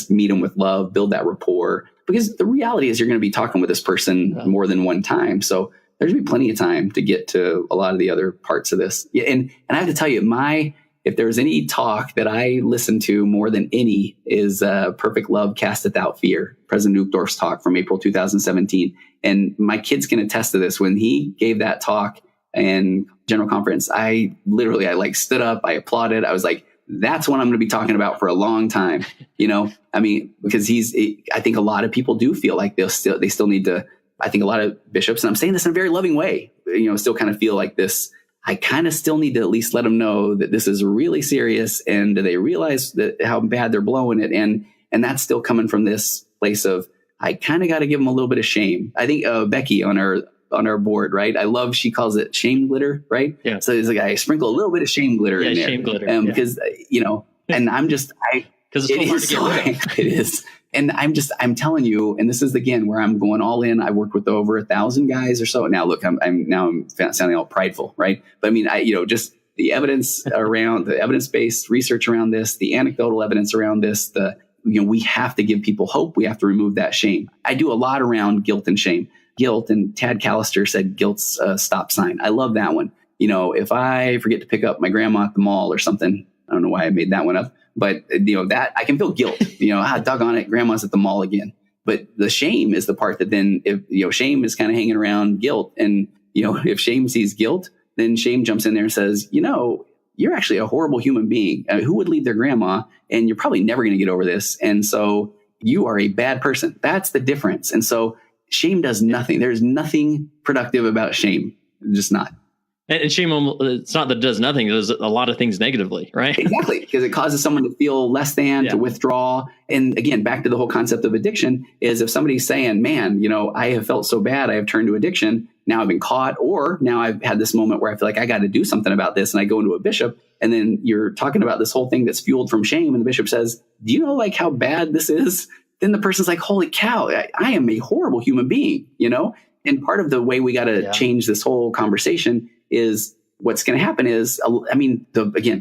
meet them with love, build that rapport, because the reality is you're going to be talking with this person more than one time. So there's going to be plenty of time to get to a lot of the other parts of this. Yeah, and I have to tell you, if there's any talk that I listen to more than any is Perfect Love Casteth Out Fear, President Uchtdorf's talk from April 2017. And my kids can attest to this. When he gave that talk in General Conference, I stood up, I applauded. I was like, that's what I'm going to be talking about for a long time. Because I think a lot of people do feel like they still need to, I think a lot of bishops, and I'm saying this in a very loving way, still kind of feel like this. I kind of still need to at least let them know that this is really serious, and they realize that how bad they're blowing it. And that's still coming from this place of, I kind of got to give them a little bit of shame. I think Becky on our board, right? She calls it shame glitter, right? Yeah. So it's like, I sprinkle a little bit of shame glitter in there. Shame glitter. Because, and I'm just, because it's so hard to get rid of. It is. And I'm telling you, and this is again where I'm going all in. I worked with over 1,000 guys or so. Now, look, I'm sounding all prideful, right? But just the evidence around the evidence-based research around this, the anecdotal evidence around this, we have to give people hope. We have to remove that shame. I do a lot around guilt and shame. Guilt, and Tad Callister said guilt's a stop sign. I love that one. If I forget to pick up my grandma at the mall or something, I don't know why I made that one up. But, that I can feel guilt, doggone it, grandma's at the mall again. But the shame is the part that then, if, shame is kind of hanging around guilt. And, if shame sees guilt, then shame jumps in there and says, you're actually a horrible human being. Who would leave their grandma? And you're probably never going to get over this. And so you are a bad person. That's the difference. And so shame does nothing. There's nothing productive about shame. Just not. And shame, it's not that it does nothing. It does a lot of things negatively, right? Exactly, because it causes someone to feel less than, to withdraw. And again, back to the whole concept of addiction is if somebody's saying, man, I have felt so bad, I have turned to addiction. Now I've been caught, or now I've had this moment where I feel like I got to do something about this. And I go into a bishop, and then you're talking about this whole thing that's fueled from shame. And the bishop says, do you know how bad this is? Then the person's like, holy cow, I am a horrible human being, And part of the way we got to change this whole conversation is what's going to happen is, again,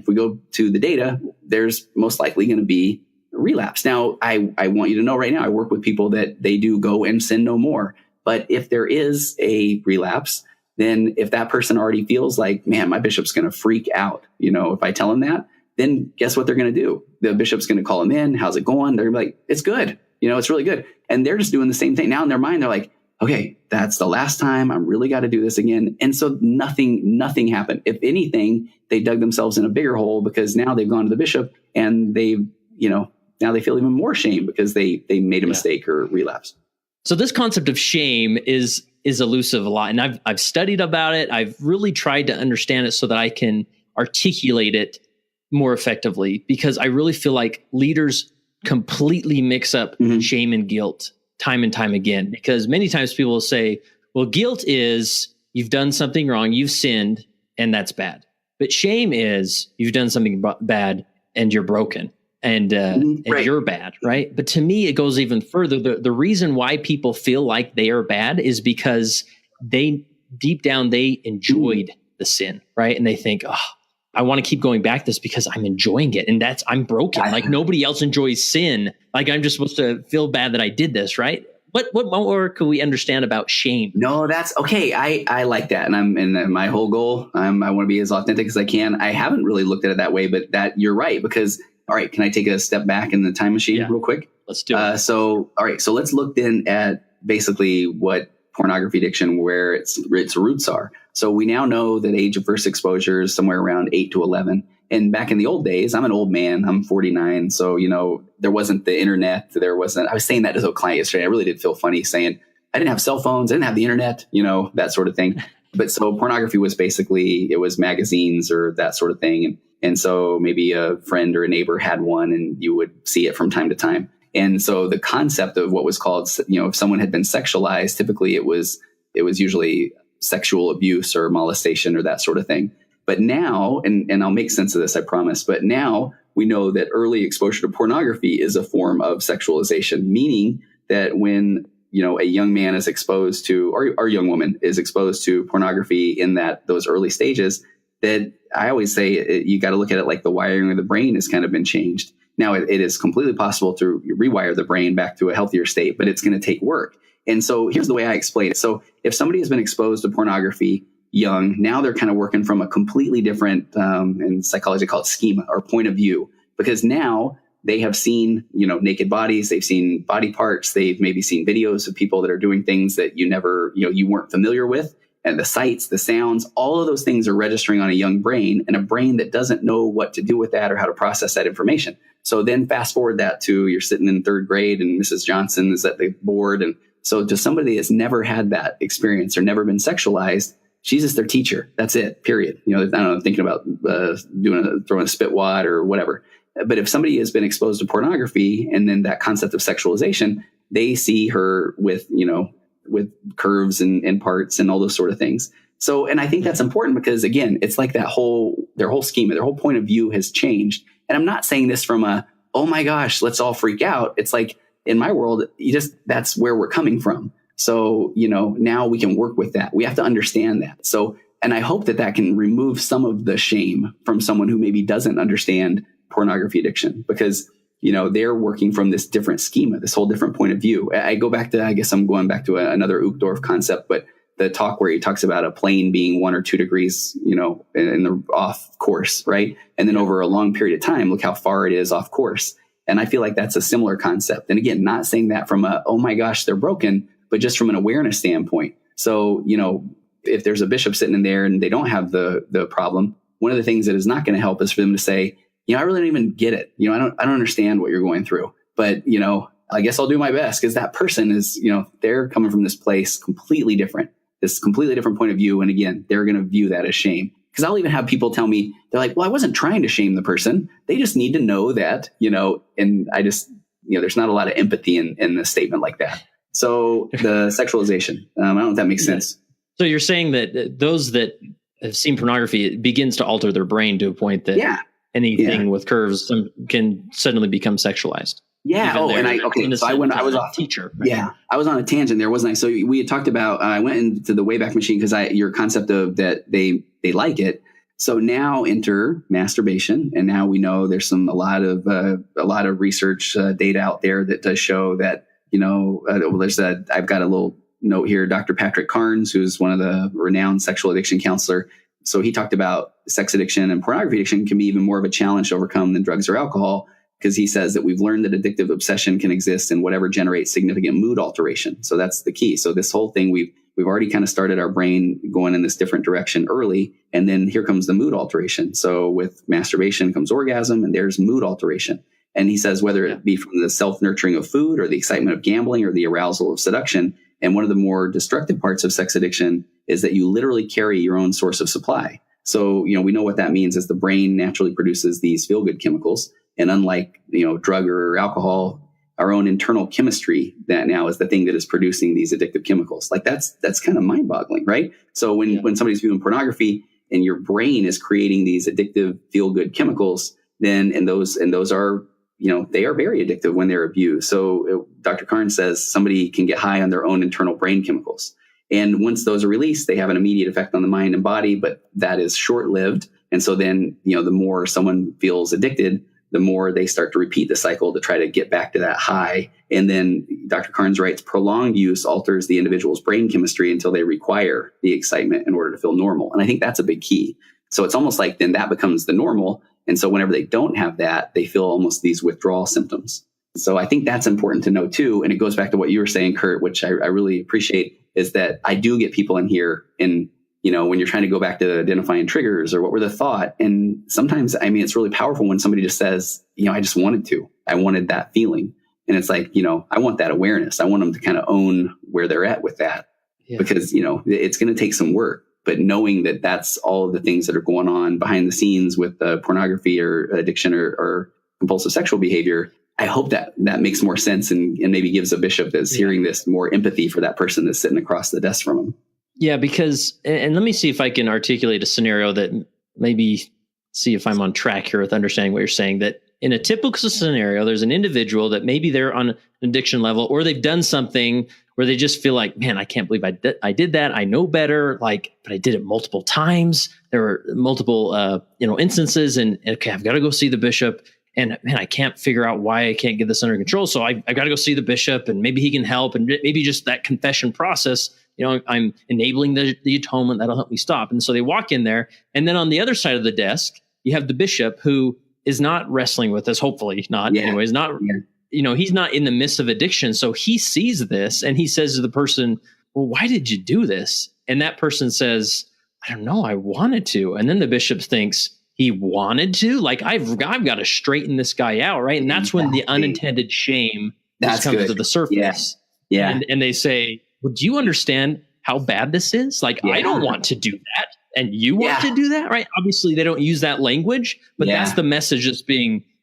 if we go to the data, there's most likely going to be relapse. Now, I want you to know right now, I work with people that they do go and sin no more. But if there is a relapse, then if that person already feels like, man, my bishop's going to freak out, if I tell him that, then guess what they're going to do? The bishop's going to call him in. How's it going? They're going to be like, it's good. It's really good. And they're just doing the same thing. Now in their mind, they're like, okay, that's the last time. I'm really got to do this again. And so nothing happened. If anything, they dug themselves in a bigger hole because now they've gone to the bishop and they've, now they feel even more shame because they made a mistake or relapsed. So this concept of shame is elusive a lot. And I've studied about it. I've really tried to understand it so that I can articulate it more effectively, because I really feel like leaders completely mix up shame and guilt time and time again. Because many times people will say, well, guilt is you've done something wrong, you've sinned, and that's bad. But shame is you've done something bad and you're broken. And you're bad, right? But to me, it goes even further. The reason why people feel like they are bad is because deep down, they enjoyed the sin, right? And they think, oh, I want to keep going back to this because I'm enjoying it. And I'm broken. Like nobody else enjoys sin. Like I'm just supposed to feel bad that I did this, right? What more can we understand about shame? No, that's okay. I like that. And my whole goal, I want to be as authentic as I can. I haven't really looked at it that way, but that you're right, because all right, can I take a step back in the time machine real quick? Let's do it. So let's look then at basically what pornography addiction, where its roots are. So we now know that age of first exposure is somewhere around 8 to 11. And back in the old days, I'm an old man, I'm 49. So, there wasn't the internet. I was saying that to a client yesterday. I really did feel funny saying I didn't have cell phones. I didn't have the internet, that sort of thing. But so pornography was basically, it was magazines or that sort of thing. And so maybe a friend or a neighbor had one and you would see it from time to time. And so the concept of what was called, if someone had been sexualized, typically it was usually sexual abuse or molestation or that sort of thing. But now, and I'll make sense of this, I promise, but now we know that early exposure to pornography is a form of sexualization, meaning that when a young man is exposed to, or young woman is exposed to pornography in those early stages, that I always say you got to look at it like the wiring of the brain has kind of been changed. Now, it is completely possible to rewire the brain back to a healthier state, but it's going to take work. And so here's the way I explain it. So if somebody has been exposed to pornography young, now they're kind of working from a completely different, in psychology call it schema or point of view, because now they have seen, naked bodies, they've seen body parts, they've maybe seen videos of people that are doing things that you never, you weren't familiar with. And the sights, the sounds, all of those things are registering on a young brain, and a brain that doesn't know what to do with that or how to process that information. So then fast forward that to you're sitting in third grade and Mrs. Johnson is at the board. And so to somebody that's never had that experience or never been sexualized, she's just their teacher. That's it, period. I don't know, thinking about throwing a spit wad or whatever. But if somebody has been exposed to pornography and then that concept of sexualization, they see her with curves and parts and all those sort of things. So, and I think that's important because again, it's like their whole schema, their whole point of view has changed. And I'm not saying this from oh my gosh, let's all freak out. It's like in my world, that's where we're coming from. So, now we can work with that. We have to understand that. So, and I hope that can remove some of the shame from someone who maybe doesn't understand pornography addiction, because they're working from this different schema, this whole different point of view. I guess I'm going back to another Uchtdorf concept, but the talk where he talks about a plane being 1 or 2 degrees, in the off course, right? And then over a long period of time, look how far it is off course. And I feel like that's a similar concept. And again, not saying that from oh my gosh, they're broken, but just from an awareness standpoint. So, if there's a bishop sitting in there and they don't have the problem, one of the things that is not going to help is for them to say, I really don't even get it. I don't understand what you're going through, but, I guess I'll do my best, because that person is, they're coming from this place this completely different point of view. And again, they're going to view that as shame. Because I'll even have people tell me, they're like, well, I wasn't trying to shame the person. They just need to know that, and I just, there's not a lot of empathy in the statement like that. So the sexualization, I don't know if that makes sense. So you're saying that those that have seen pornography, it begins to alter their brain to a point that anything with curves can suddenly become sexualized. Yeah. So I was off teacher. Right? Yeah. I was on a tangent there, wasn't I? So we had talked about, I went into the Wayback Machine because your concept of that they like it. So now enter masturbation. And now we know there's a lot of research data out there that does show that, I've got a little note here, Dr. Patrick Carnes, who's one of the renowned sexual addiction counselor. So he talked about sex addiction and pornography addiction can be even more of a challenge to overcome than drugs or alcohol, because he says that we've learned that addictive obsession can exist in whatever generates significant mood alteration. So that's the key. So this whole thing, we've already kind of started our brain going in this different direction early. And then here comes the mood alteration. So with masturbation comes orgasm, and there's mood alteration. And he says, whether it be from the self-nurturing of food or the excitement of gambling or the arousal of seduction. And one of the more destructive parts of sex addiction is that you literally carry your own source of supply. So, we know what that means is the brain naturally produces these feel-good chemicals. And unlike, drug or alcohol, our own internal chemistry that now is the thing that is producing these addictive chemicals. Like that's kind of mind-boggling, right? So when somebody's viewing pornography and your brain is creating these addictive feel-good chemicals, then and those are, they are very addictive when they're abused. So Dr. Carnes says somebody can get high on their own internal brain chemicals. And once those are released, they have an immediate effect on the mind and body, but that is short-lived. And so then, the more someone feels addicted, the more they start to repeat the cycle to try to get back to that high. And then Dr. Carnes writes, prolonged use alters the individual's brain chemistry until they require the excitement in order to feel normal. And I think that's a big key. So it's almost like then that becomes the normal. And so whenever they don't have that, they feel almost these withdrawal symptoms. So I think that's important to know too. And it goes back to what you were saying, Kurt, which I really appreciate, is that I do get people in here and when you're trying to go back to identifying triggers or what were the thought. And sometimes, it's really powerful when somebody just says, I just I wanted that feeling. And it's like, I want that awareness. I want them to kind of own where they're at with that because, it's going to take some work, but knowing that that's all of the things that are going on behind the scenes with pornography or addiction or compulsive sexual behavior, I hope that makes more sense and maybe gives a bishop that's hearing this more empathy for that person that's sitting across the desk from him. Yeah, because, and let me see if I can articulate a scenario that maybe see if I'm on track here with understanding what you're saying, that in a typical scenario, there's an individual that maybe they're on an addiction level or they've done something where they just feel like, man, I can't believe I did that. I know better, but I did it multiple times. There were multiple, instances and okay, I've got to go see the bishop. And man, I can't figure out why I can't get this under control. So I've got to go see the bishop and maybe he can help. And maybe just that confession process, I'm enabling the atonement that'll help me stop. And so they walk in there. And then on the other side of the desk, you have the bishop who is not wrestling with this, hopefully not anyways, he's not in the midst of addiction. So he sees this and he says to the person, well, why did you do this? And that person says, I don't know, I wanted to. And then the bishop thinks, he wanted to? I've got to straighten this guy out, right? And that's when the unintended shame comes to the surface. Yeah. And they say, well, do you understand how bad this is? I don't want to do that. And you want to do that, right? Obviously, they don't use that language, but that's the message that's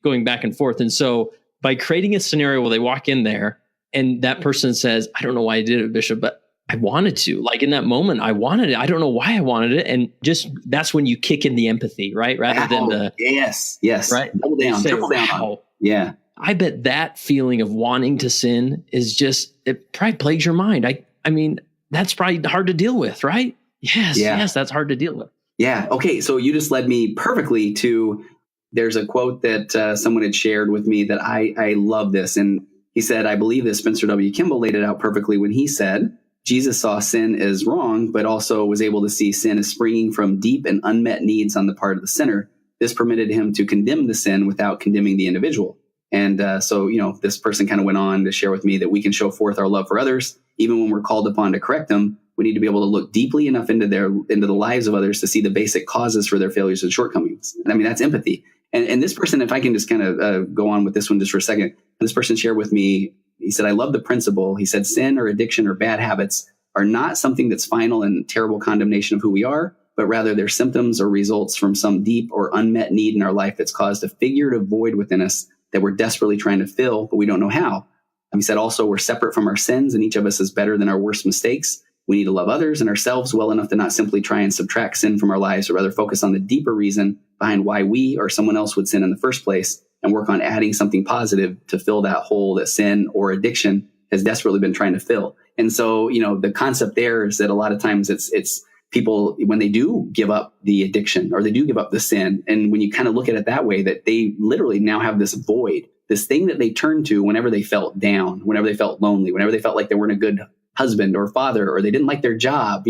going back and forth. And so by creating a scenario where they walk in there and that person says, I don't know why I did it, Bishop, but I wanted to. In that moment, I wanted it. I don't know why I wanted it. And just that's when you kick in the empathy, right? Rather than the... Yes. Right? Double down, triple down. Wow. Yeah. I bet that feeling of wanting to sin is just, it probably plagues your mind. I mean, that's probably hard to deal with, right? Yes, that's hard to deal with. Yeah. Okay. So you just led me perfectly to, there's a quote that someone had shared with me that I love this. And he said, I believe that Spencer W. Kimball laid it out perfectly when he said, Jesus saw sin as wrong, but also was able to see sin as springing from deep and unmet needs on the part of the sinner. This permitted him to condemn the sin without condemning the individual. And so, this person kind of went on to share with me that we can show forth our love for others, even when we're called upon to correct them. We need to be able to look deeply enough into the lives of others to see the basic causes for their failures and shortcomings. I mean, that's empathy. And this person, if I can just kind of go on with this one just for a second, this person shared with me, he said, I love the principle. He said, sin or addiction or bad habits are not something that's final and terrible condemnation of who we are, but rather they're symptoms or results from some deep or unmet need in our life that's caused a figurative void within us that we're desperately trying to fill, but we don't know how. And he said, also, we're separate from our sins, and each of us is better than our worst mistakes. We need to love others and ourselves well enough to not simply try and subtract sin from our lives, but rather focus on the deeper reason behind why we or someone else would sin in the first place, and work on adding something positive to fill that hole that sin or addiction has desperately been trying to fill. And so, the concept there is that a lot of times it's people, when they do give up the addiction or they do give up the sin, and when you kind of look at it that way, that they literally now have this void, this thing that they turn to whenever they felt down, whenever they felt lonely, whenever they felt like they weren't a good husband or father, or they didn't like their job,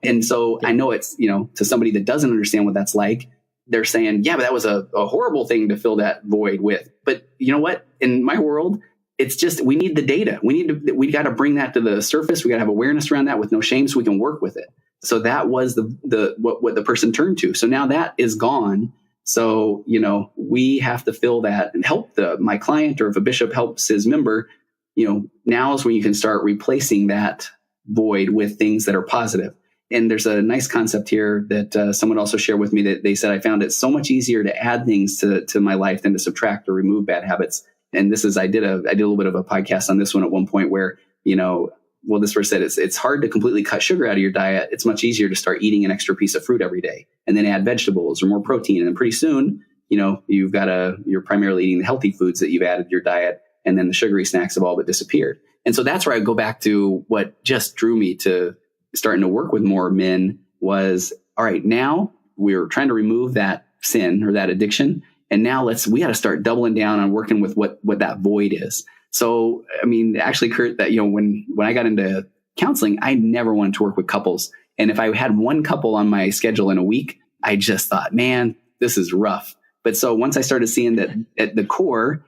And so I know it's, to somebody that doesn't understand what that's like, they're saying, yeah, but that was a horrible thing to fill that void with. But you know what? In my world, it's just, we need the data. We got to bring that to the surface. We got to have awareness around that with no shame so we can work with it. So that was what the person turned to. So now that is gone. So, we have to fill that and help my client, or if a bishop helps his member, now is when you can start replacing that void with things that are positive. And there's a nice concept here that someone also shared with me, that they said, I found it so much easier to add things to my life than to subtract or remove bad habits. And this is, I did a little bit of a podcast on this one at one point where, this verse said it's hard to completely cut sugar out of your diet. It's much easier to start eating an extra piece of fruit every day and then add vegetables or more protein. And then pretty soon, you're primarily eating the healthy foods that you've added to your diet, and then the sugary snacks have all but disappeared. And so that's where I go back to what just drew me to starting to work with more men was, all right, now we're trying to remove that sin or that addiction. And now we got to start doubling down on working with what that void is. So, actually, Kurt, that, when I got into counseling, I never wanted to work with couples. And if I had one couple on my schedule in a week, I just thought, man, this is rough. But so once I started seeing that at the core,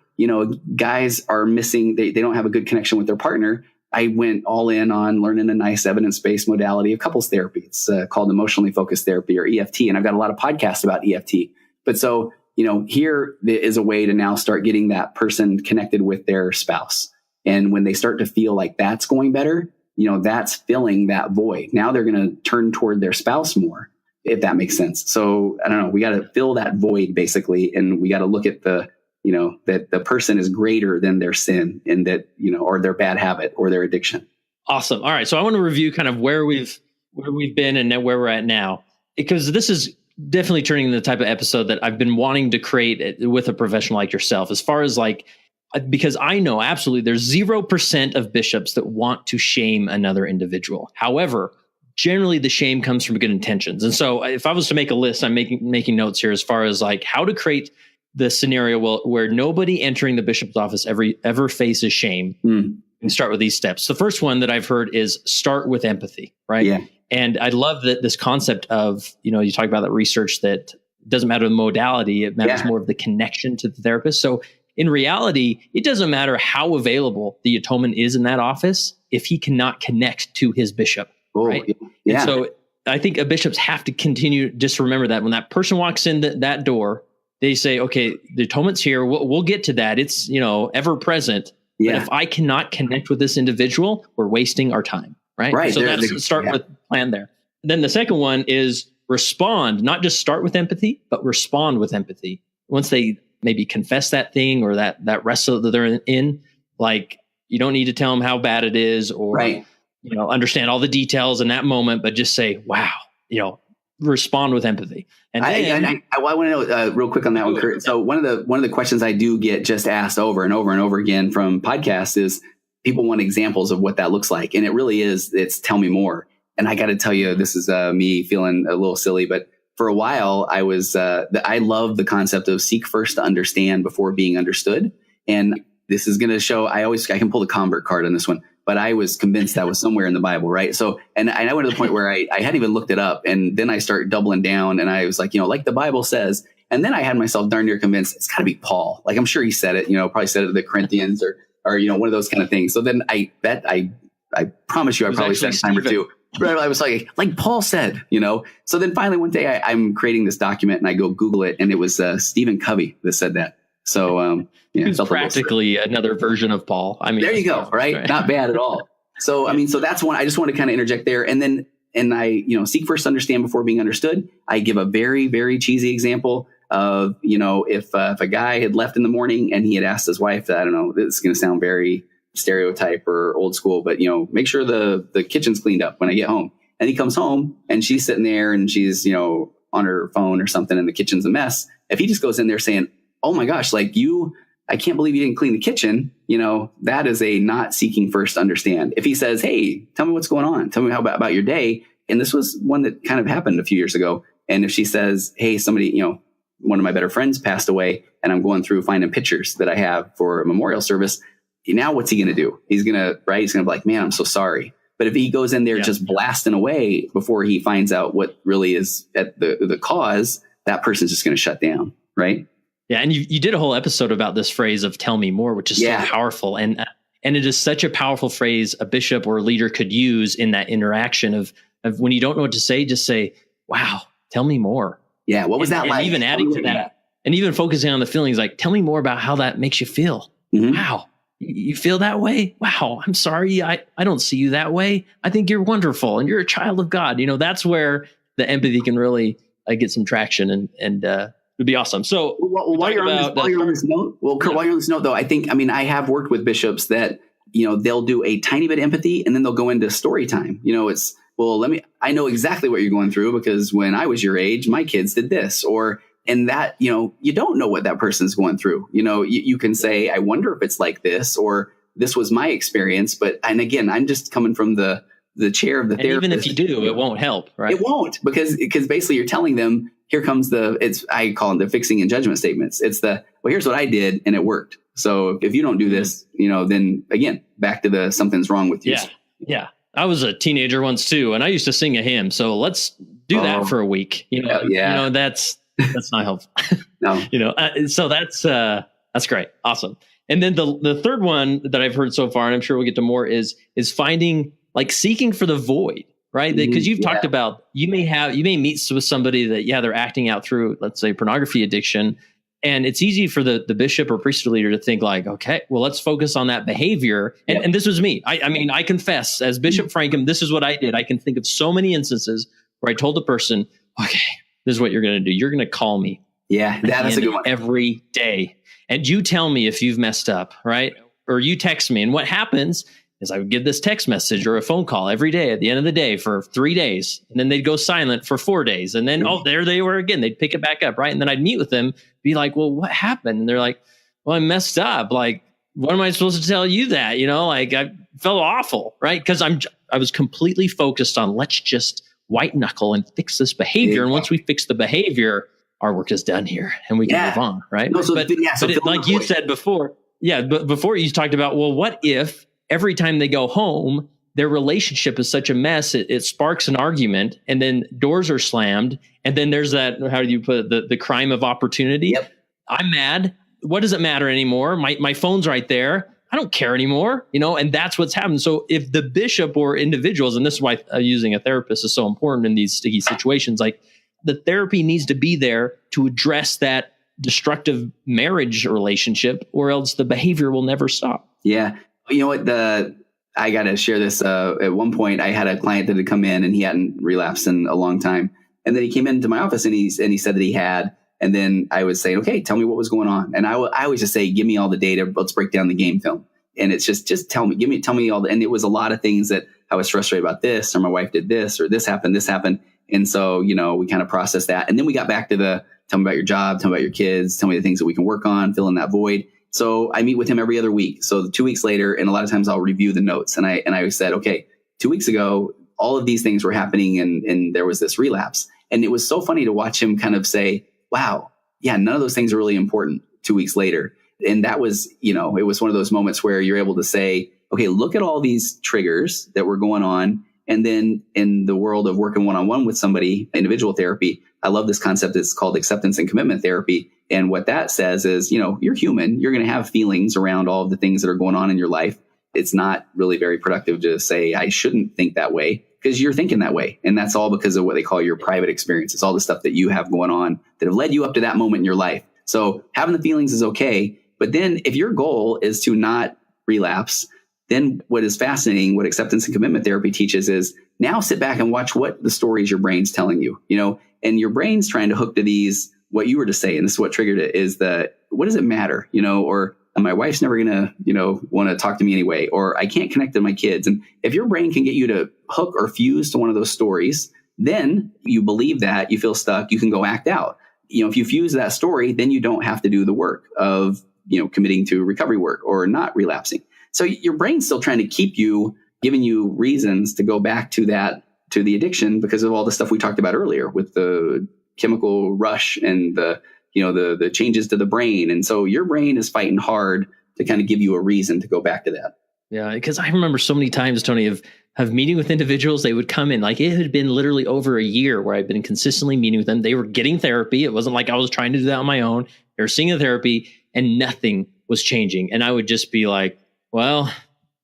guys are missing, they don't have a good connection with their partner, I went all in on learning a nice evidence-based modality of couples therapy. It's called emotionally focused therapy, or EFT. And I've got a lot of podcasts about EFT. But so, here is a way to now start getting that person connected with their spouse. And when they start to feel like that's going better, that's filling that void. Now they're going to turn toward their spouse more, if that makes sense. So I don't know, we got to fill that void basically. And we got to look at that the person is greater than their sin, and that, or their bad habit or their addiction. Awesome. All right. So I want to review kind of where we've been and where we're at now, because this is definitely turning into the type of episode that I've been wanting to create with a professional like yourself, as far as because I know absolutely there's 0% of bishops that want to shame another individual. However, generally the shame comes from good intentions. And so if I was to make a list, I'm making notes here as far as how to create the scenario where nobody entering the bishop's office ever faces shame. And start with these steps. The first one that I've heard is start with empathy, right? Yeah. And I love that this concept of, you talk about that research that doesn't matter the modality, it matters more of the connection to the therapist. So in reality, it doesn't matter how available the atonement is in that office if he cannot connect to his bishop, right? Yeah. And so I think bishops have to continue, just remember that when that person walks in that door, they say, okay, the atonement's here. We'll get to that. It's, ever present. Yeah. But if I cannot connect with this individual, we're wasting our time, right? Right. So start with plan there. Then the second one is respond, not just start with empathy, but respond with empathy. Once they maybe confess that thing or that wrestle that they're in, you don't need to tell them how bad it is or, understand all the details in that moment, but just say, wow, respond with empathy. And I want to know real quick on that one, Kurt. So one of the questions I do get just asked over and over and over again from podcasts is people want examples of what that looks like. And it really is, it's tell me more. And I got to tell you, this is me feeling a little silly, but for a while I was, I love the concept of seek first to understand before being understood. And this is going to show, I can pull the convert card on this one. But I was convinced that was somewhere in the Bible, right? So, and I went to the point where I hadn't even looked it up. And then I started doubling down and I was like, like the Bible says. And then I had myself darn near convinced it's got to be Paul. I'm sure he said it, probably said it to the Corinthians or one of those kind of things. So then I promise you, I probably said a time or two. But I was like Paul said, So then finally one day I'm creating this document and I go Google it. And it was Stephen Covey that said that. So, it's practically another version of Paul. There you go. Right. Not bad at all. So, so that's one, I just want to kind of interject there. And then, I, seek first to understand before being understood. I give a very, very cheesy example of, if a guy had left in the morning and he had asked his wife, I don't know, this is going to sound very stereotype or old school, but, make sure the kitchen's cleaned up when I get home. And he comes home and she's sitting there and she's, on her phone or something and the kitchen's a mess. If he just goes in there saying, oh my gosh, I can't believe you didn't clean the kitchen. That is a not seeking first to understand. If he says, hey, tell me what's going on. Tell me about your day. And this was one that kind of happened a few years ago. And if she says, hey, somebody, one of my better friends passed away and I'm going through finding pictures that I have for a memorial service. Now what's he going to do? He's going to be like, man, I'm so sorry. But if he goes in there just blasting away before he finds out what really is at the cause, that person's just going to shut down. Right. Yeah, and you did a whole episode about this phrase of "tell me more," which is so powerful, and it is such a powerful phrase a bishop or a leader could use in that interaction of when you don't know what to say, just say, "Wow, tell me more." Yeah. What was that like? And even adding to that, and even focusing on the feelings, like, tell me more about how that makes you feel. Mm-hmm. Wow. You feel that way? Wow. I'm sorry. I don't see you that way. I think you're wonderful and you're a child of God. That's where the empathy can really get some traction and it'd be awesome. So while you're on this note, Kurt, while you're on this note though, I have worked with bishops that, they'll do a tiny bit of empathy and then they'll go into story time. I know exactly what you're going through because when I was your age, my kids did this, and that, you don't know what that person's going through. You can say, I wonder if it's like this, or this was my experience. And again, I'm just coming from the chair of the therapist. Even if you do, it won't help, right? It won't, because basically you're telling them, here comes I call it the fixing and judgment statements. It's here's what I did and it worked. So if you don't do this, then again, back to something's wrong with you. Yeah. Yeah. I was a teenager once too, and I used to sing a hymn. So let's do that for a week. That's not helpful. No. So that's great. Awesome. And then the third one that I've heard so far, and I'm sure we'll get to more, is finding, seeking for the void, right? Because you've talked about, you may meet with somebody that, they're acting out through, let's say, pornography addiction. And it's easy for the bishop or priesthood leader to think okay, well, let's focus on that behavior. And this was me. I confess, as Bishop Frankham, this is what I did. I can think of so many instances where I told the person, okay, this is what you're going to do. You're going to call me. Yeah, that's a good one. Every day. And you tell me if you've messed up, right? Or you text me. And what happens is I would give this text message or a phone call every day at the end of the day for 3 days. And then they'd go silent for 4 days. And then, there they were again. They'd pick it back up, right? And then I'd meet with them, be like, well, what happened? And they're like, well, I messed up. Like, what am I supposed to tell you that? I felt awful, right? Because I was completely focused on, let's just white knuckle and fix this behavior. Yeah. And once we fix the behavior, our work is done here and we can move on, right? No, like you said before, but before you talked about, well, what if every time they go home, their relationship is such a mess, it sparks an argument, and then doors are slammed, and then there's that, how do you put it, the crime of opportunity? Yep. I'm mad. What does it matter anymore? My phone's right there. I don't care anymore, and that's what's happened. So if the bishop or individuals, and this is why using a therapist is so important in these sticky situations, the therapy needs to be there to address that destructive marriage relationship, or else the behavior will never stop. Yeah. You know what? I got to share this. At one point, I had a client that had come in and he hadn't relapsed in a long time. And then he came into my office and he said that he had. And then I was saying, okay, tell me what was going on. And I always just say, give me all the data. Let's break down the game film. And it's just tell me all and it was a lot of things that I was frustrated about this, or my wife did this, or this happened. And so, we kind of processed that. And then we got back to tell me about your job, tell me about your kids, tell me the things that we can work on, fill in that void. So I meet with him every other week. So 2 weeks later, and a lot of times I'll review the notes. And I said, okay, 2 weeks ago, all of these things were happening and there was this relapse. And it was so funny to watch him kind of say, wow, yeah, none of those things are really important 2 weeks later. And that was, it was one of those moments where you're able to say, okay, look at all these triggers that were going on. And then in the world of working one-on-one with somebody, individual therapy, I love this concept. It's called acceptance and commitment therapy. And what that says is, you're human. You're going to have feelings around all of the things that are going on in your life. It's not really very productive to say, I shouldn't think that way, because you're thinking that way. And that's all because of what they call your private experience. It's all the stuff that you have going on that have led you up to that moment in your life. So having the feelings is okay. But then if your goal is to not relapse, then what is fascinating, what acceptance and commitment therapy teaches is now sit back and watch what the stories your brain's telling you, and your brain's trying to hook to these, what you were to say, and this is what triggered it, is what does it matter, or my wife's never going to, want to talk to me anyway, or I can't connect to my kids. And if your brain can get you to hook or fuse to one of those stories, then you believe that, you feel stuck, you can go act out. If you fuse that story, then you don't have to do the work of, committing to recovery work or not relapsing. So your brain's still trying to keep you, giving you reasons to go back to the addiction because of all the stuff we talked about earlier with the chemical rush and the changes to the brain. And so your brain is fighting hard to kind of give you a reason to go back to that. Yeah, because I remember so many times, Tony, of meeting with individuals. They would come in, like it had been literally over a year where I'd been consistently meeting with them. They were getting therapy. It wasn't like I was trying to do that on my own. They were seeing the therapy and nothing was changing. And I would just be like, well,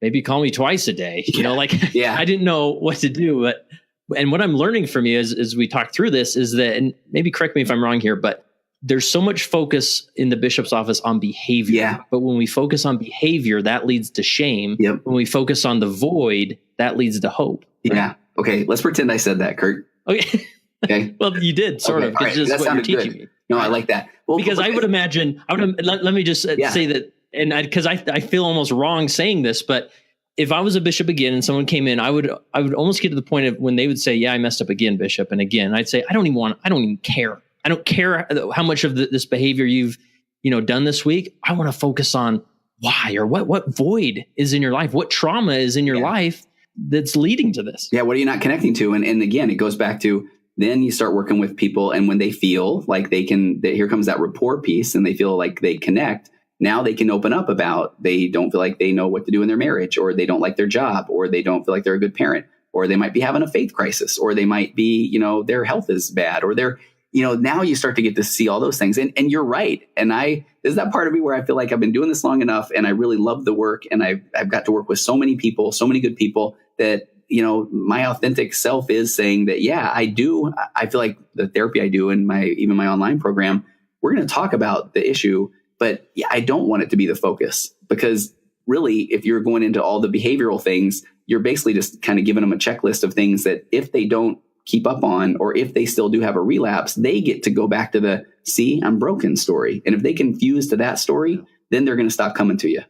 maybe call me twice a day, I didn't know what to do, but And what I'm learning from you as we talk through this is that, and maybe correct me if I'm wrong here, but there's so much focus in the bishop's office on behavior. Yeah. But when we focus on behavior, that leads to shame. Yep. When we focus on the void, that leads to hope. Yeah. Okay. Let's pretend I said that, Kurt. Okay. Okay. Well, you did sort of. All right. Just That what you're sounded teaching good. me. No, I like that. Well, Because I would imagine, let me just say that, and because I feel almost wrong saying this, but if I was a bishop again and someone came in, I would almost get to the point of when they would say, yeah, I messed up again, bishop. And again, I'd say, I don't even care. I don't care how much of this behavior you've, done this week. I want to focus on why, or what void is in your life, what trauma is in your life that's leading to this. Yeah. What are you not connecting to? And again, it goes back to, then you start working with people, and when they feel like here comes that rapport piece, and they feel like they connect, now they can open up about they don't feel like they know what to do in their marriage, or they don't like their job, or they don't feel like they're a good parent, or they might be having a faith crisis, or they might be, their health is bad, or they're, now you start to get to see all those things. And you're right. And there's that part of me where I feel like I've been doing this long enough, and I really love the work, and I've got to work with so many people, so many good people, that my authentic self is saying that, yeah, I do. I feel like the therapy I do in even my online program, we're going to talk about the issue, but yeah, I don't want it to be the focus, because really, if you're going into all the behavioral things, you're basically just kind of giving them a checklist of things that if they don't keep up on, or if they still do have a relapse, they get to go back to the "see, I'm broken" story. And if they can fuse to that story, then they're going to stop coming to you,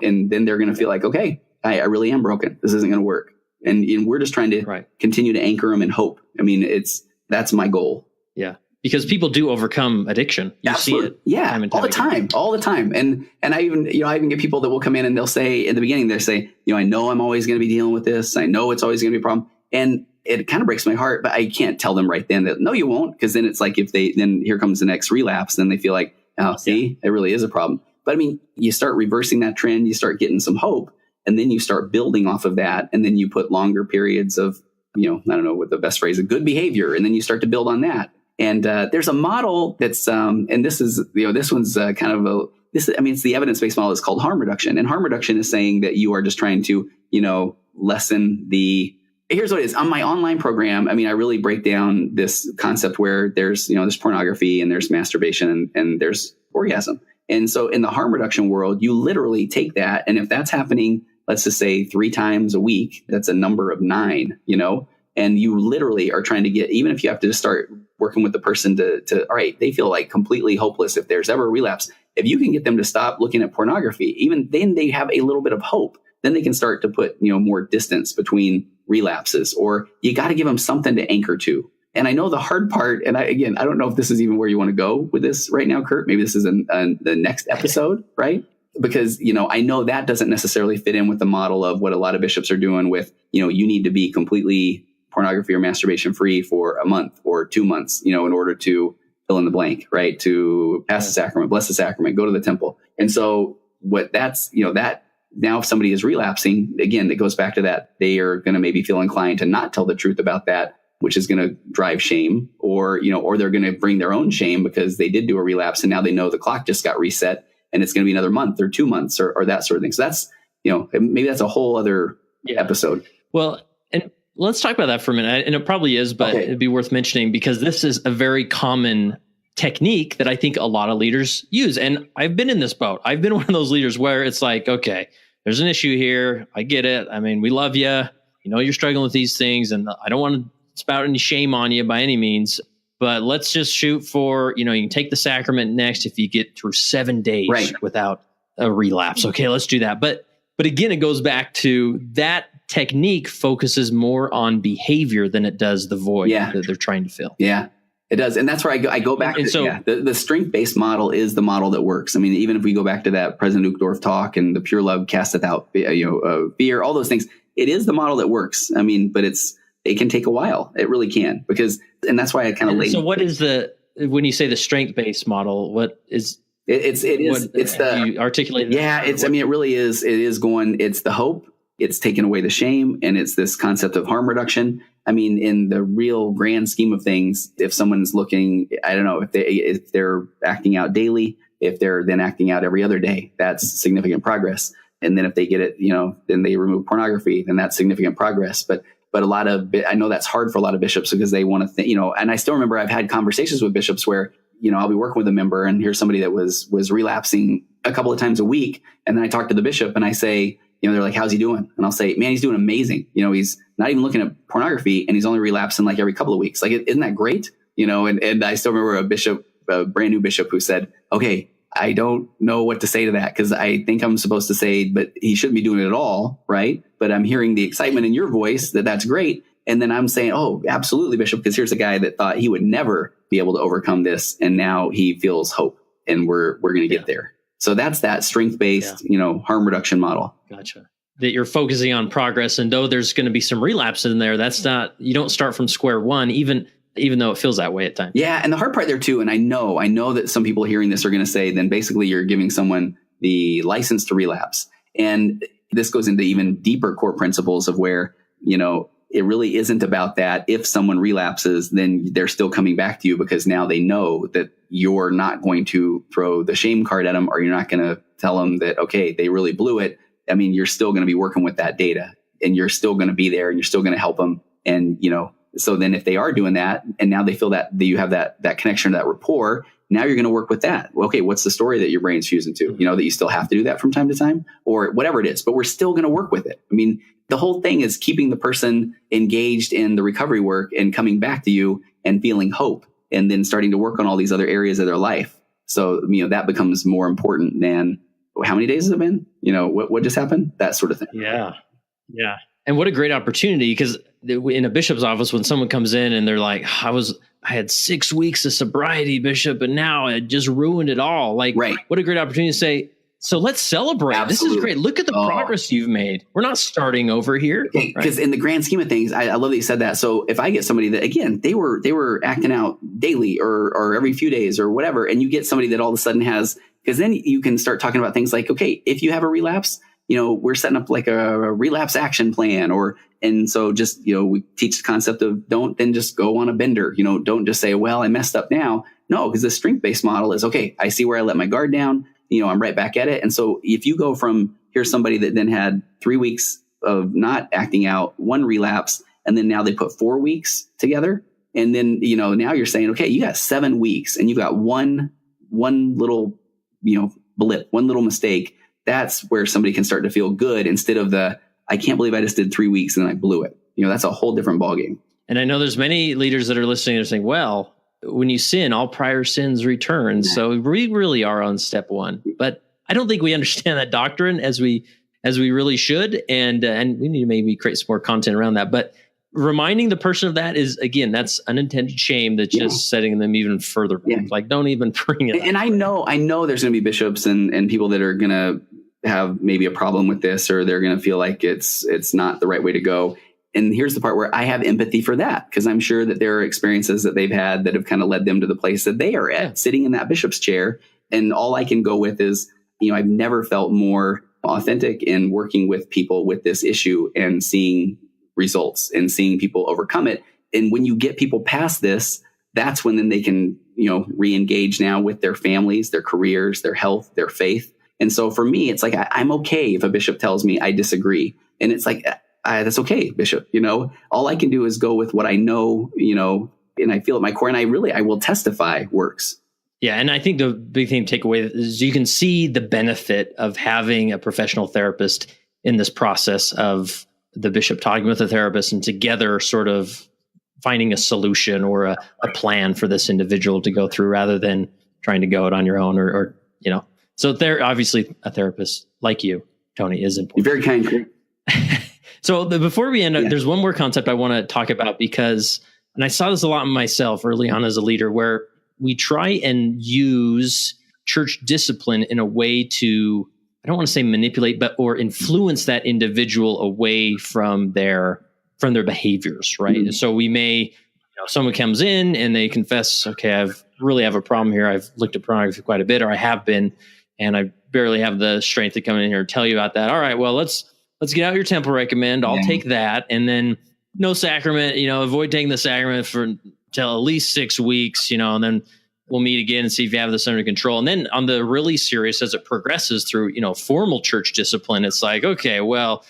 and then they're going to feel like, okay, I really am broken. This isn't going to work. And we're just trying to continue to anchor them in hope. I mean, that's my goal. Yeah. Because people do overcome addiction. You see it. Yeah. All the time. And I even get people that will come in and they'll say in the beginning, they'll say, I know I'm always going to be dealing with this. I know it's always going to be a problem. And it kind of breaks my heart, but I can't tell them right then that, no, you won't. Because then it's like, then here comes the next relapse, then they feel like, oh, see, it really is a problem. But I mean, you start reversing that trend, you start getting some hope. And then you start building off of that. And then you put longer periods of, I don't know what the best phrase is, good behavior. And then you start to build on that. And there's a model that's, and this is, this one's kind of it's the evidence-based model. It's called harm reduction. And harm reduction is saying that you are just trying to, lessen here's what it is. On my online program, I really break down this concept where there's, there's pornography, and there's masturbation, and there's orgasm. And so in the harm reduction world, you literally take that. And if that's happening, let's just say 3 times a week, that's a number of 9, and you literally are trying to get, even if you have to just start working with the person to all right, they feel like completely hopeless if there's ever a relapse. If you can get them to stop looking at pornography, even then they have a little bit of hope. Then they can start to put, more distance between relapses, or you got to give them something to anchor to. And I know the hard part, and I don't know if this is even where you want to go with this right now, Kurt. Maybe this is the next episode, right? Because, I know that doesn't necessarily fit in with the model of what a lot of bishops are doing with, you need to be completely pornography or masturbation free for a month or 2 months, in order to fill in the blank, right? To pass the sacrament, bless the sacrament, go to the temple. And so that now if somebody is relapsing, again, it goes back to that. They are going to maybe feel inclined to not tell the truth about that, which is going to drive shame, or they're going to bring their own shame because they did do a relapse and now they know the clock just got reset and it's going to be another month or 2 months or that sort of thing. So that's, maybe that's a whole other episode. Well, and let's talk about that for a minute. And it probably is, but it'd be worth mentioning because this is a very common technique that I think a lot of leaders use. And I've been in this boat. I've been one of those leaders where it's like, okay, there's an issue here. I get it. We love you. You're struggling with these things and I don't want to spout any shame on you by any means, but let's just shoot for, you can take the sacrament next if you get through 7 days without a relapse. Okay, let's do that. But again, it goes back to that technique focuses more on behavior than it does the void that they're trying to fill. Yeah, it does. And that's where I go back to the strength-based model is the model that works. Even if we go back to that President Uchtdorf talk and the pure love casteth out fear, all those things, it is the model that works. But it can take a while. It really can, and that's why I kind of So what is when you say the strength-based model, what is it's the you articulate? Yeah, it really is. It is it's the hope. It's taking away the shame, and it's this concept of harm reduction. In the real grand scheme of things, if someone's looking, I don't know, if they're acting out daily, if they're then acting out every other day, that's significant progress. And then if they get it, then they remove pornography, then that's significant progress. But But I know that's hard for a lot of bishops because they want to and I still remember I've had conversations with bishops where, I'll be working with a member and here's somebody that was relapsing a couple of times a week. And then I talk to the bishop and I say, they're like, how's he doing? And I'll say, man, he's doing amazing. He's not even looking at pornography and he's only relapsing like every couple of weeks. Like, isn't that great? And I still remember a brand new bishop who said, okay, I don't know what to say to that because I think I'm supposed to say, but he shouldn't be doing it at all. Right. But I'm hearing the excitement in your voice that's great. And then I'm saying, oh, absolutely, Bishop, because here's a guy that thought he would never be able to overcome this. And now he feels hope and we're going to get there. So that's that strength-based, harm reduction model. Gotcha. That you're focusing on progress. And though there's going to be some relapse in there, you don't start from square one, even though it feels that way at times. Yeah. And the hard part there too, and I know that some people hearing this are going to say, then basically you're giving someone the license to relapse. And this goes into even deeper core principles of where, it really isn't about that. If someone relapses, then they're still coming back to you because now they know that you're not going to throw the shame card at them or you're not going to tell them that, okay, they really blew it. I mean, you're still going to be working with that data and you're still going to be there and you're still going to help them. And, so then if they are doing that and now they feel that you have that connection, that rapport, now you're going to work with that. Well, okay, what's the story that your brain's fusing to? That you still have to do that from time to time or whatever it is, but we're still going to work with it. I mean, the whole thing is keeping the person engaged in the recovery work and coming back to you and feeling hope and then starting to work on all these other areas of their life. So, that becomes more important than how many days has it been? What just happened? That sort of thing. Yeah. Yeah. And what a great opportunity, because in a bishop's office, when someone comes in and they're like, I had 6 weeks of sobriety, Bishop, and now it just ruined it all. Like, right. What a great opportunity to say, so let's celebrate. Absolutely. This is great. Look at the progress you've made. We're not starting over here. Because in the grand scheme of things, I love that you said that. So if I get somebody that, again, they were acting out daily or every few days or whatever, and you get somebody that all of a sudden has, because then you can start talking about things like, okay, if you have a relapse, we're setting up like a relapse action plan and so just, we teach the concept of don't then just go on a bender, don't just say, well, I messed up now. No, because the strength-based model is, okay, I see where I let my guard down. I'm right back at it. And so if you go from here's somebody that then had 3 weeks of not acting out, one relapse, and then now they put 4 weeks together. And then, now you're saying, okay, you got 7 weeks and you've got one little, blip, one little mistake. That's where somebody can start to feel good instead of I can't believe I just did 3 weeks and then I blew it. That's a whole different ballgame. And I know there's many leaders that are listening and are saying, well, when you sin, all prior sins return. So we really are on step one, but I don't think we understand that doctrine as we really should. And we need to maybe create some more content around that, but reminding the person of that is, again, that's unintended shame that's just setting them even further back. Like, don't even bring it up. And I know there's going to be bishops and people that are going to have maybe a problem with this, or they're going to feel like it's not the right way to go. And here's the part where I have empathy for that, because I'm sure that there are experiences that they've had that have kind of led them to the place that they are at, sitting in that bishop's chair. And all I can go with is, I've never felt more authentic in working with people with this issue and seeing results and seeing people overcome it. And when you get people past this, that's when then they can, re-engage now with their families, their careers, their health, their faith. And so for me, it's like, I'm okay if a bishop tells me I disagree. And it's like, that's okay, Bishop. All I can do is go with what I know, and I feel at my core, and I will testify works. Yeah. And I think the big thing to take away is you can see the benefit of having a professional therapist in this process of the bishop talking with the therapist and together sort of finding a solution or a plan for this individual to go through rather than trying to go it on your own or so there, obviously a therapist like you, Tony, is important. You're very kind. So before we end, there's one more concept I want to talk about because, and I saw this a lot myself early on as a leader, where we try and use church discipline in a way to, I don't want to say manipulate, or influence that individual away from their behaviors, right? Mm-hmm. So we may, someone comes in and they confess, okay, I've really have a problem here. I've looked at pornography quite a bit, or I have been, and I barely have the strength to come in here and tell you about that. All right, well, let's get out your temple recommend. I'll take that. And then no sacrament, avoid taking the sacrament till at least 6 weeks, and then we'll meet again and see if you have this under control. And then on the really serious, as it progresses through, formal church discipline, it's like, okay, well,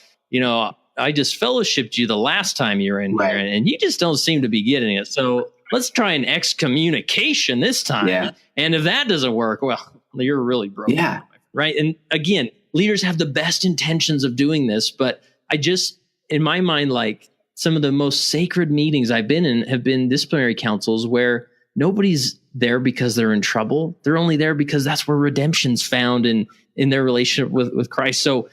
I just fellowshipped you the last time you were in Right. here, and you just don't seem to be getting it. So let's try an excommunication this time. Yeah. And if that doesn't work, well, you're really broken. Yeah. Right. And again, leaders have the best intentions of doing this, but I just, in my mind, like some of the most sacred meetings I've been in have been disciplinary councils where nobody's there because they're in trouble. They're only there because that's where redemption's found in their relationship with Christ. So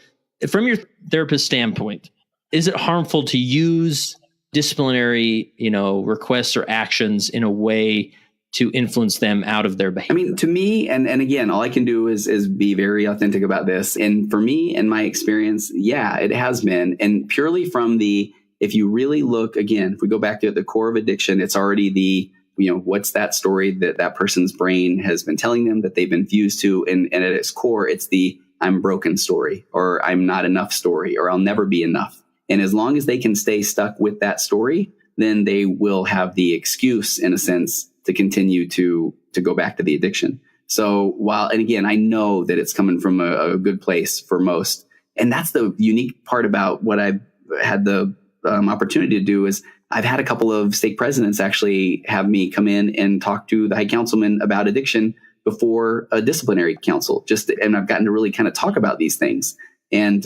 from your therapist standpoint, is it harmful to use disciplinary, requests or actions in a way to influence them out of their behavior? I mean, to me, and again, all I can do is be very authentic about this. And for me and my experience, yeah, it has been. And purely from if you really look, again, if we go back to the core of addiction, it's already what's that story that person's brain has been telling them that they've been fused to. And at its core, it's the I'm broken story, or I'm not enough story, or I'll never be enough. And as long as they can stay stuck with that story, then they will have the excuse, in a sense, to continue to go back to the addiction. So and again, I know that it's coming from a good place for most. And that's the unique part about what I've had the opportunity to do is I've had a couple of stake presidents actually have me come in and talk to the high councilman about addiction before a disciplinary council, and I've gotten to really kind of talk about these things. And,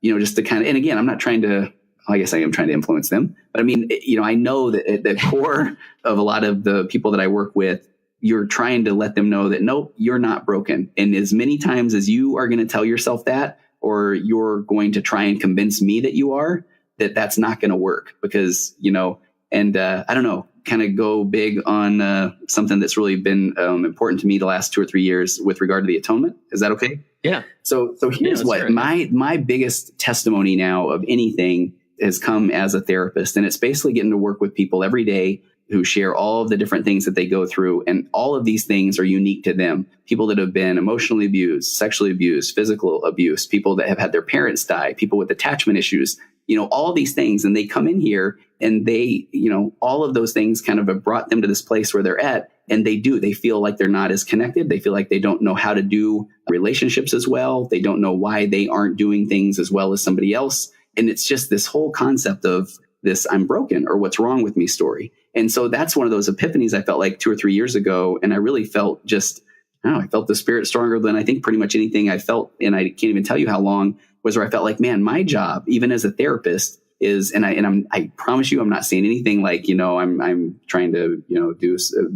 just to kind of, and again, I'm not trying to, I guess I am trying to influence them, but I mean, I know that at the core of a lot of the people that I work with, you're trying to let them know that, nope, you're not broken. And as many times as you are going to tell yourself that, or you're going to try and convince me that you are, that's not going to work because, and I don't know, kind of go big on something that's really been important to me the last 2 or 3 years with regard to the atonement. Is that okay? Yeah. So here's what my biggest testimony now of anything has come as a therapist. And it's basically getting to work with people every day who share all of the different things that they go through. And all of these things are unique to them. People that have been emotionally abused, sexually abused, physical abuse, people that have had their parents die, people with attachment issues, all these things. And they come in here and they, all of those things kind of have brought them to this place where they're at. And they feel like they're not as connected. They feel like they don't know how to do relationships as well. They don't know why they aren't doing things as well as somebody else. And it's just this whole concept of this I'm broken or what's wrong with me story. And so that's one of those epiphanies I felt like 2 or 3 years ago. And I really felt I felt the Spirit stronger than I think pretty much anything I felt. And I can't even tell you how long was where I felt like, man, my job, even as a therapist, is, I promise you, I'm not saying anything like, I'm trying to,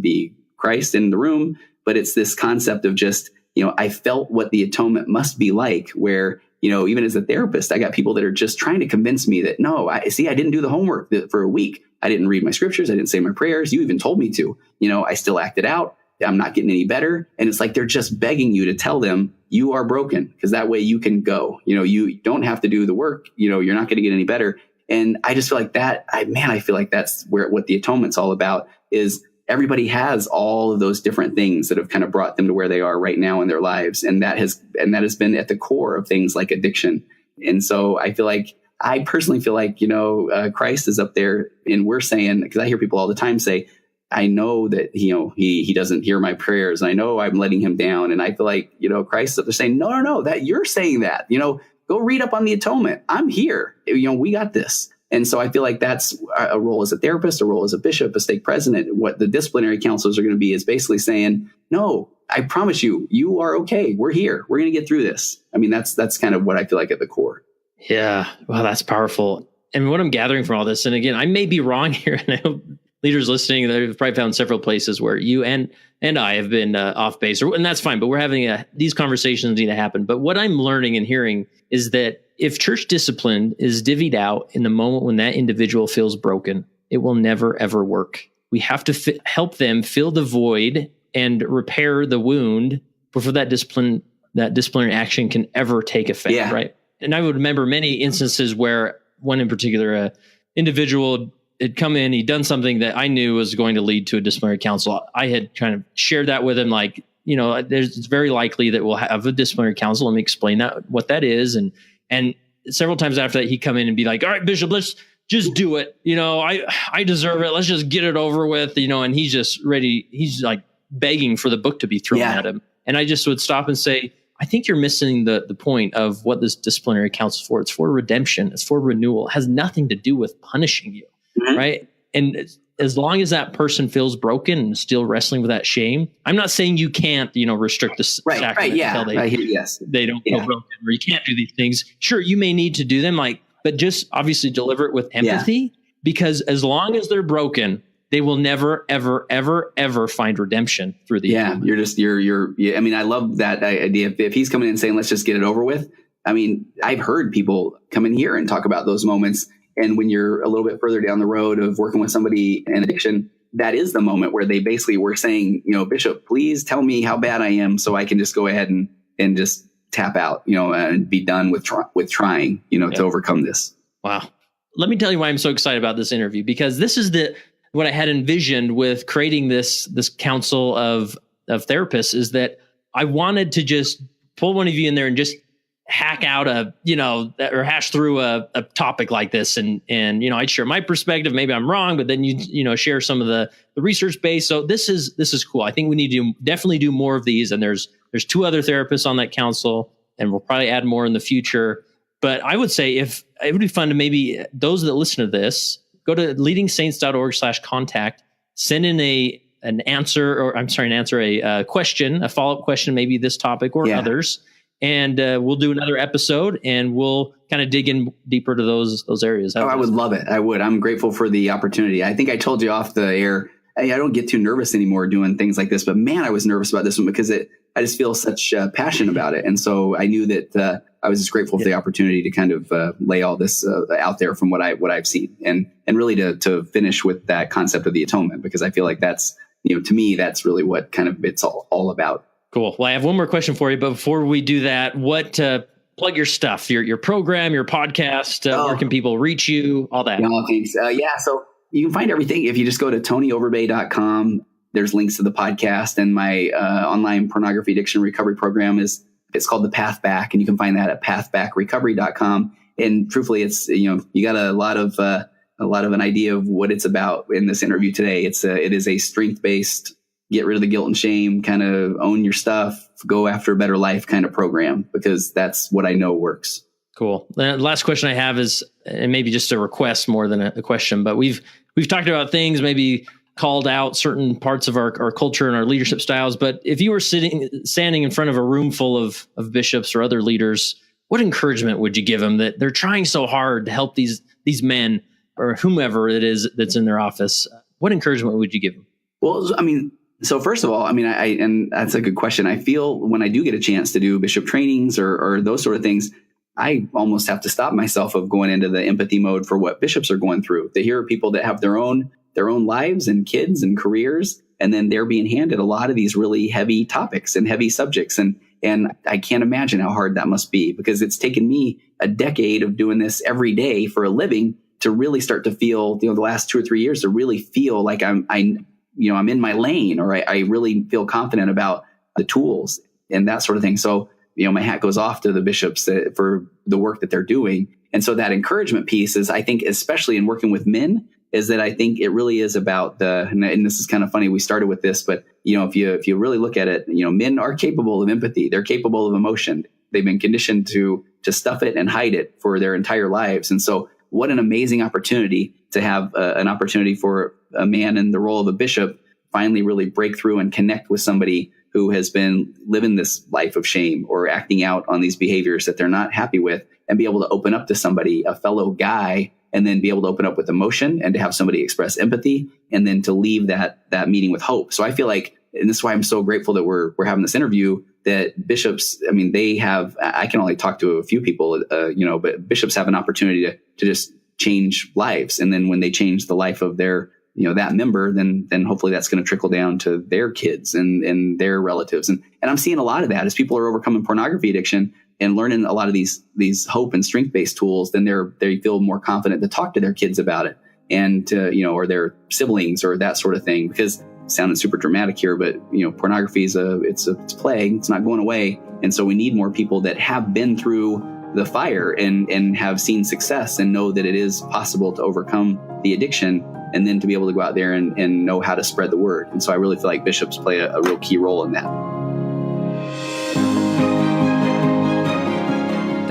be Christ in the room, but it's this concept of just, I felt what the atonement must be like, where, even as a therapist, I got people that are just trying to convince me that, no, I didn't do the homework for a week. I didn't read my scriptures. I didn't say my prayers. You even told me to, I still acted out. I'm not getting any better. And it's like, they're just begging you to tell them you are broken because that way you can go, you don't have to do the work. You're not going to get any better. And I just feel like I feel like that's what the atonement's all about is everybody has all of those different things that have kind of brought them to where they are right now in their lives. And that has been at the core of things like addiction. And so I personally feel like, Christ is up there and we're saying, because I hear people all the time say, I know that, he doesn't hear my prayers. And I know I'm letting him down. And I feel like, Christ is up there saying, no, that you're saying that, go read up on the atonement. I'm here. We got this. And so I feel like that's a role as a therapist, a role as a bishop, a stake president. What the disciplinary counselors are going to be is basically saying, no, I promise you, you are okay. We're here. We're going to get through this. I mean, that's kind of what I feel like at the core. Yeah. Wow, that's powerful. And what I'm gathering from all this, and again, I may be wrong here, and I hope leaders listening, they've probably found several places where you and I have been off base, and that's fine. But we're having these conversations need to happen. But what I'm learning and hearing is that if church discipline is divvied out in the moment when that individual feels broken, it will never, ever work. We have to help them fill the void and repair the wound before that disciplinary action can ever take effect, right? And I would remember many instances where one in particular, individual had come in, he'd done something that I knew was going to lead to a disciplinary council. I had kind of shared that with him, like, it's very likely that we'll have a disciplinary council. Let me explain what that is. And several times after that, he'd come in and be like, all right, Bishop, let's just do it. I deserve it. Let's just get it over with, and he's just ready. He's like begging for the book to be thrown at him. And I just would stop and say, I think you're missing the point of what this disciplinary counsel is for. It's for redemption. It's for renewal. It has nothing to do with punishing you, right? And as long as that person feels broken and still wrestling with that shame, I'm not saying you can't, restrict the sacrament until they don't feel broken, or you can't do these things. Sure, you may need to do them, but just obviously deliver it with empathy, because as long as they're broken, they will never, ever, ever, ever find redemption through the atonement. I mean, I love that idea. If he's coming in and saying, let's just get it over with. I mean, I've heard people come in here and talk about those moments. And when you're a little bit further down the road of working with somebody in addiction, that is the moment where they basically were saying, Bishop, please tell me how bad I am so I can just go ahead and just tap out, and be done with trying, to overcome this. Wow. Let me tell you why I'm so excited about this interview, because this is what I had envisioned with creating this council of therapists, is that I wanted to just pull one of you in there and just hack out or hash through a topic like this. And I'd share my perspective. Maybe I'm wrong, but then you share some of the research base. So this is cool. I think we need to definitely do more of these. And there's 2 other therapists on that council, and we'll probably add more in the future. But I would say if it would be fun to maybe those that listen to this, go to leadingsaints.org/contact, send in a question, a follow-up question, maybe this topic or others. And we'll do another episode, and we'll kind of dig in deeper to those areas. I would love it. I would. I'm grateful for the opportunity. I think I told you off the air, I don't get too nervous anymore doing things like this, but man, I was nervous about this one because I just feel such passion about it. And so I knew that I was just grateful for the opportunity to kind of lay all this out there from what I've seen, and really to finish with that concept of the atonement, because I feel like that's, to me, that's really what kind of it's all about. Cool. Well, I have one more question for you, but before we do that, plug your stuff, your program, your podcast, where can people reach you, all that? Thanks. So you can find everything if you just go to tonyoverbay.com. There's links to the podcast, and my online pornography addiction recovery program it's called The Path Back, and you can find that at pathbackrecovery.com. And truthfully, it's, you got a lot of an idea of what it's about in this interview today. It is a strength-based, get rid of the guilt and shame, kind of own your stuff, go after a better life kind of program, because that's what I know works. Cool. The last question I have is, and maybe just a request more than a question, but we've talked about things, maybe called out certain parts of our culture and our leadership styles. But if you were standing in front of a room full of bishops or other leaders, what encouragement would you give them that they're trying so hard to help these men or whomever it is that's in their office? What encouragement would you give them? Well, so first of all, and that's a good question. I feel when I do get a chance to do bishop trainings or those sort of things, I almost have to stop myself of going into the empathy mode for what bishops are going through. To hear people that have their own lives and kids and careers, and then they're being handed a lot of these really heavy topics and heavy subjects. And I can't imagine how hard that must be, because it's taken me a decade of doing this every day for a living to really start to feel, the last 2 or 3 years to really feel like I'm in my lane, or I really feel confident about the tools and that sort of thing. So, my hat goes off to the bishops for the work that they're doing. And so that encouragement piece is, I think, especially in working with men, is that I think it really is about and this is kind of funny, we started with this, but if you really look at it, men are capable of empathy. They're capable of emotion. They've been conditioned to stuff it and hide it for their entire lives. And so what an amazing opportunity to have an opportunity for a man in the role of a bishop finally really break through and connect with somebody who has been living this life of shame or acting out on these behaviors that they're not happy with, and be able to open up to somebody, a fellow guy, and then be able to open up with emotion and to have somebody express empathy, and then to leave that meeting with hope. So I feel like, and this is why I'm so grateful that we're having this interview, that bishops, they have, I can only talk to a few people, but bishops have an opportunity to just change lives. And then when they change the life of their, that member, then hopefully that's going to trickle down to their kids and their relatives. And I'm seeing a lot of that as people are overcoming pornography addiction and learning a lot of these hope and strength-based tools. Then they feel more confident to talk to their kids about it, and or their siblings or that sort of thing. Because sounding super dramatic here, but pornography is it's a plague. It's not going away. And so we need more people that have been through the fire and have seen success and know that it is possible to overcome the addiction, and then to be able to go out there and know how to spread the word. And so I really feel like bishops play a real key role in that.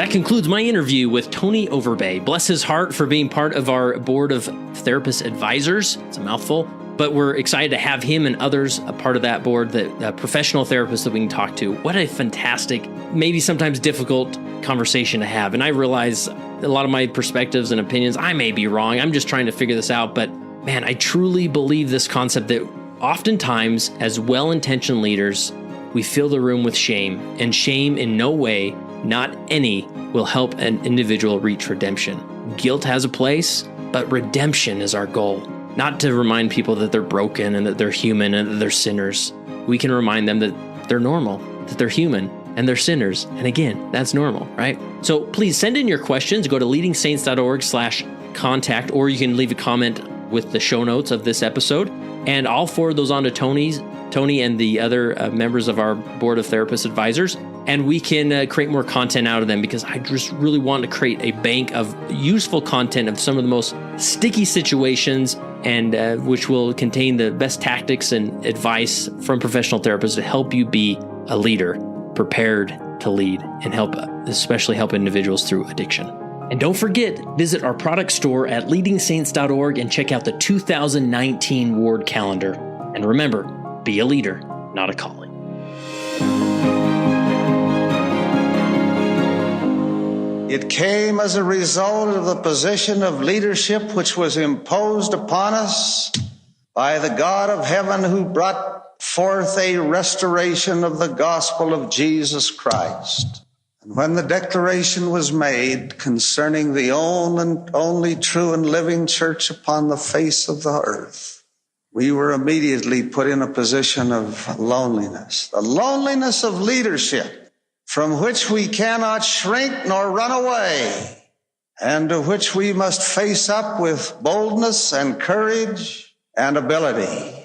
That concludes my interview with Tony Overbay. Bless his heart for being part of our board of therapist advisors. It's a mouthful, but we're excited to have him and others a part of that board, the professional therapists that we can talk to. What a fantastic, maybe sometimes difficult conversation to have. And I realize a lot of my perspectives and opinions, I may be wrong. I'm just trying to figure this out. But man, I truly believe this concept that oftentimes as well-intentioned leaders, we fill the room with shame, and shame in no way, not any, will help an individual reach redemption. Guilt has a place, but redemption is our goal. Not to remind people that they're broken and that they're human and that they're sinners. We can remind them that they're normal, that they're human, and they're sinners. And again, that's normal, right? So please send in your questions. Go to leadingsaints.org/contact, or you can leave a comment with the show notes of this episode, and I'll forward those on to Tony and the other members of our board of therapist advisors, and we can create more content out of them, because I just really want to create a bank of useful content of some of the most sticky situations, and which will contain the best tactics and advice from professional therapists to help you be a leader, prepared to lead, and especially help individuals through addiction. And don't forget, visit our product store at leadingsaints.org and check out the 2019 Ward Calendar. And remember, be a leader, not a calling. It came as a result of the position of leadership which was imposed upon us by the God of heaven, who brought forth a restoration of the gospel of Jesus Christ. And when the declaration was made concerning the only true and living church upon the face of the earth, we were immediately put in a position of loneliness, the loneliness of leadership, from which we cannot shrink nor run away, and to which we must face up with boldness and courage and ability.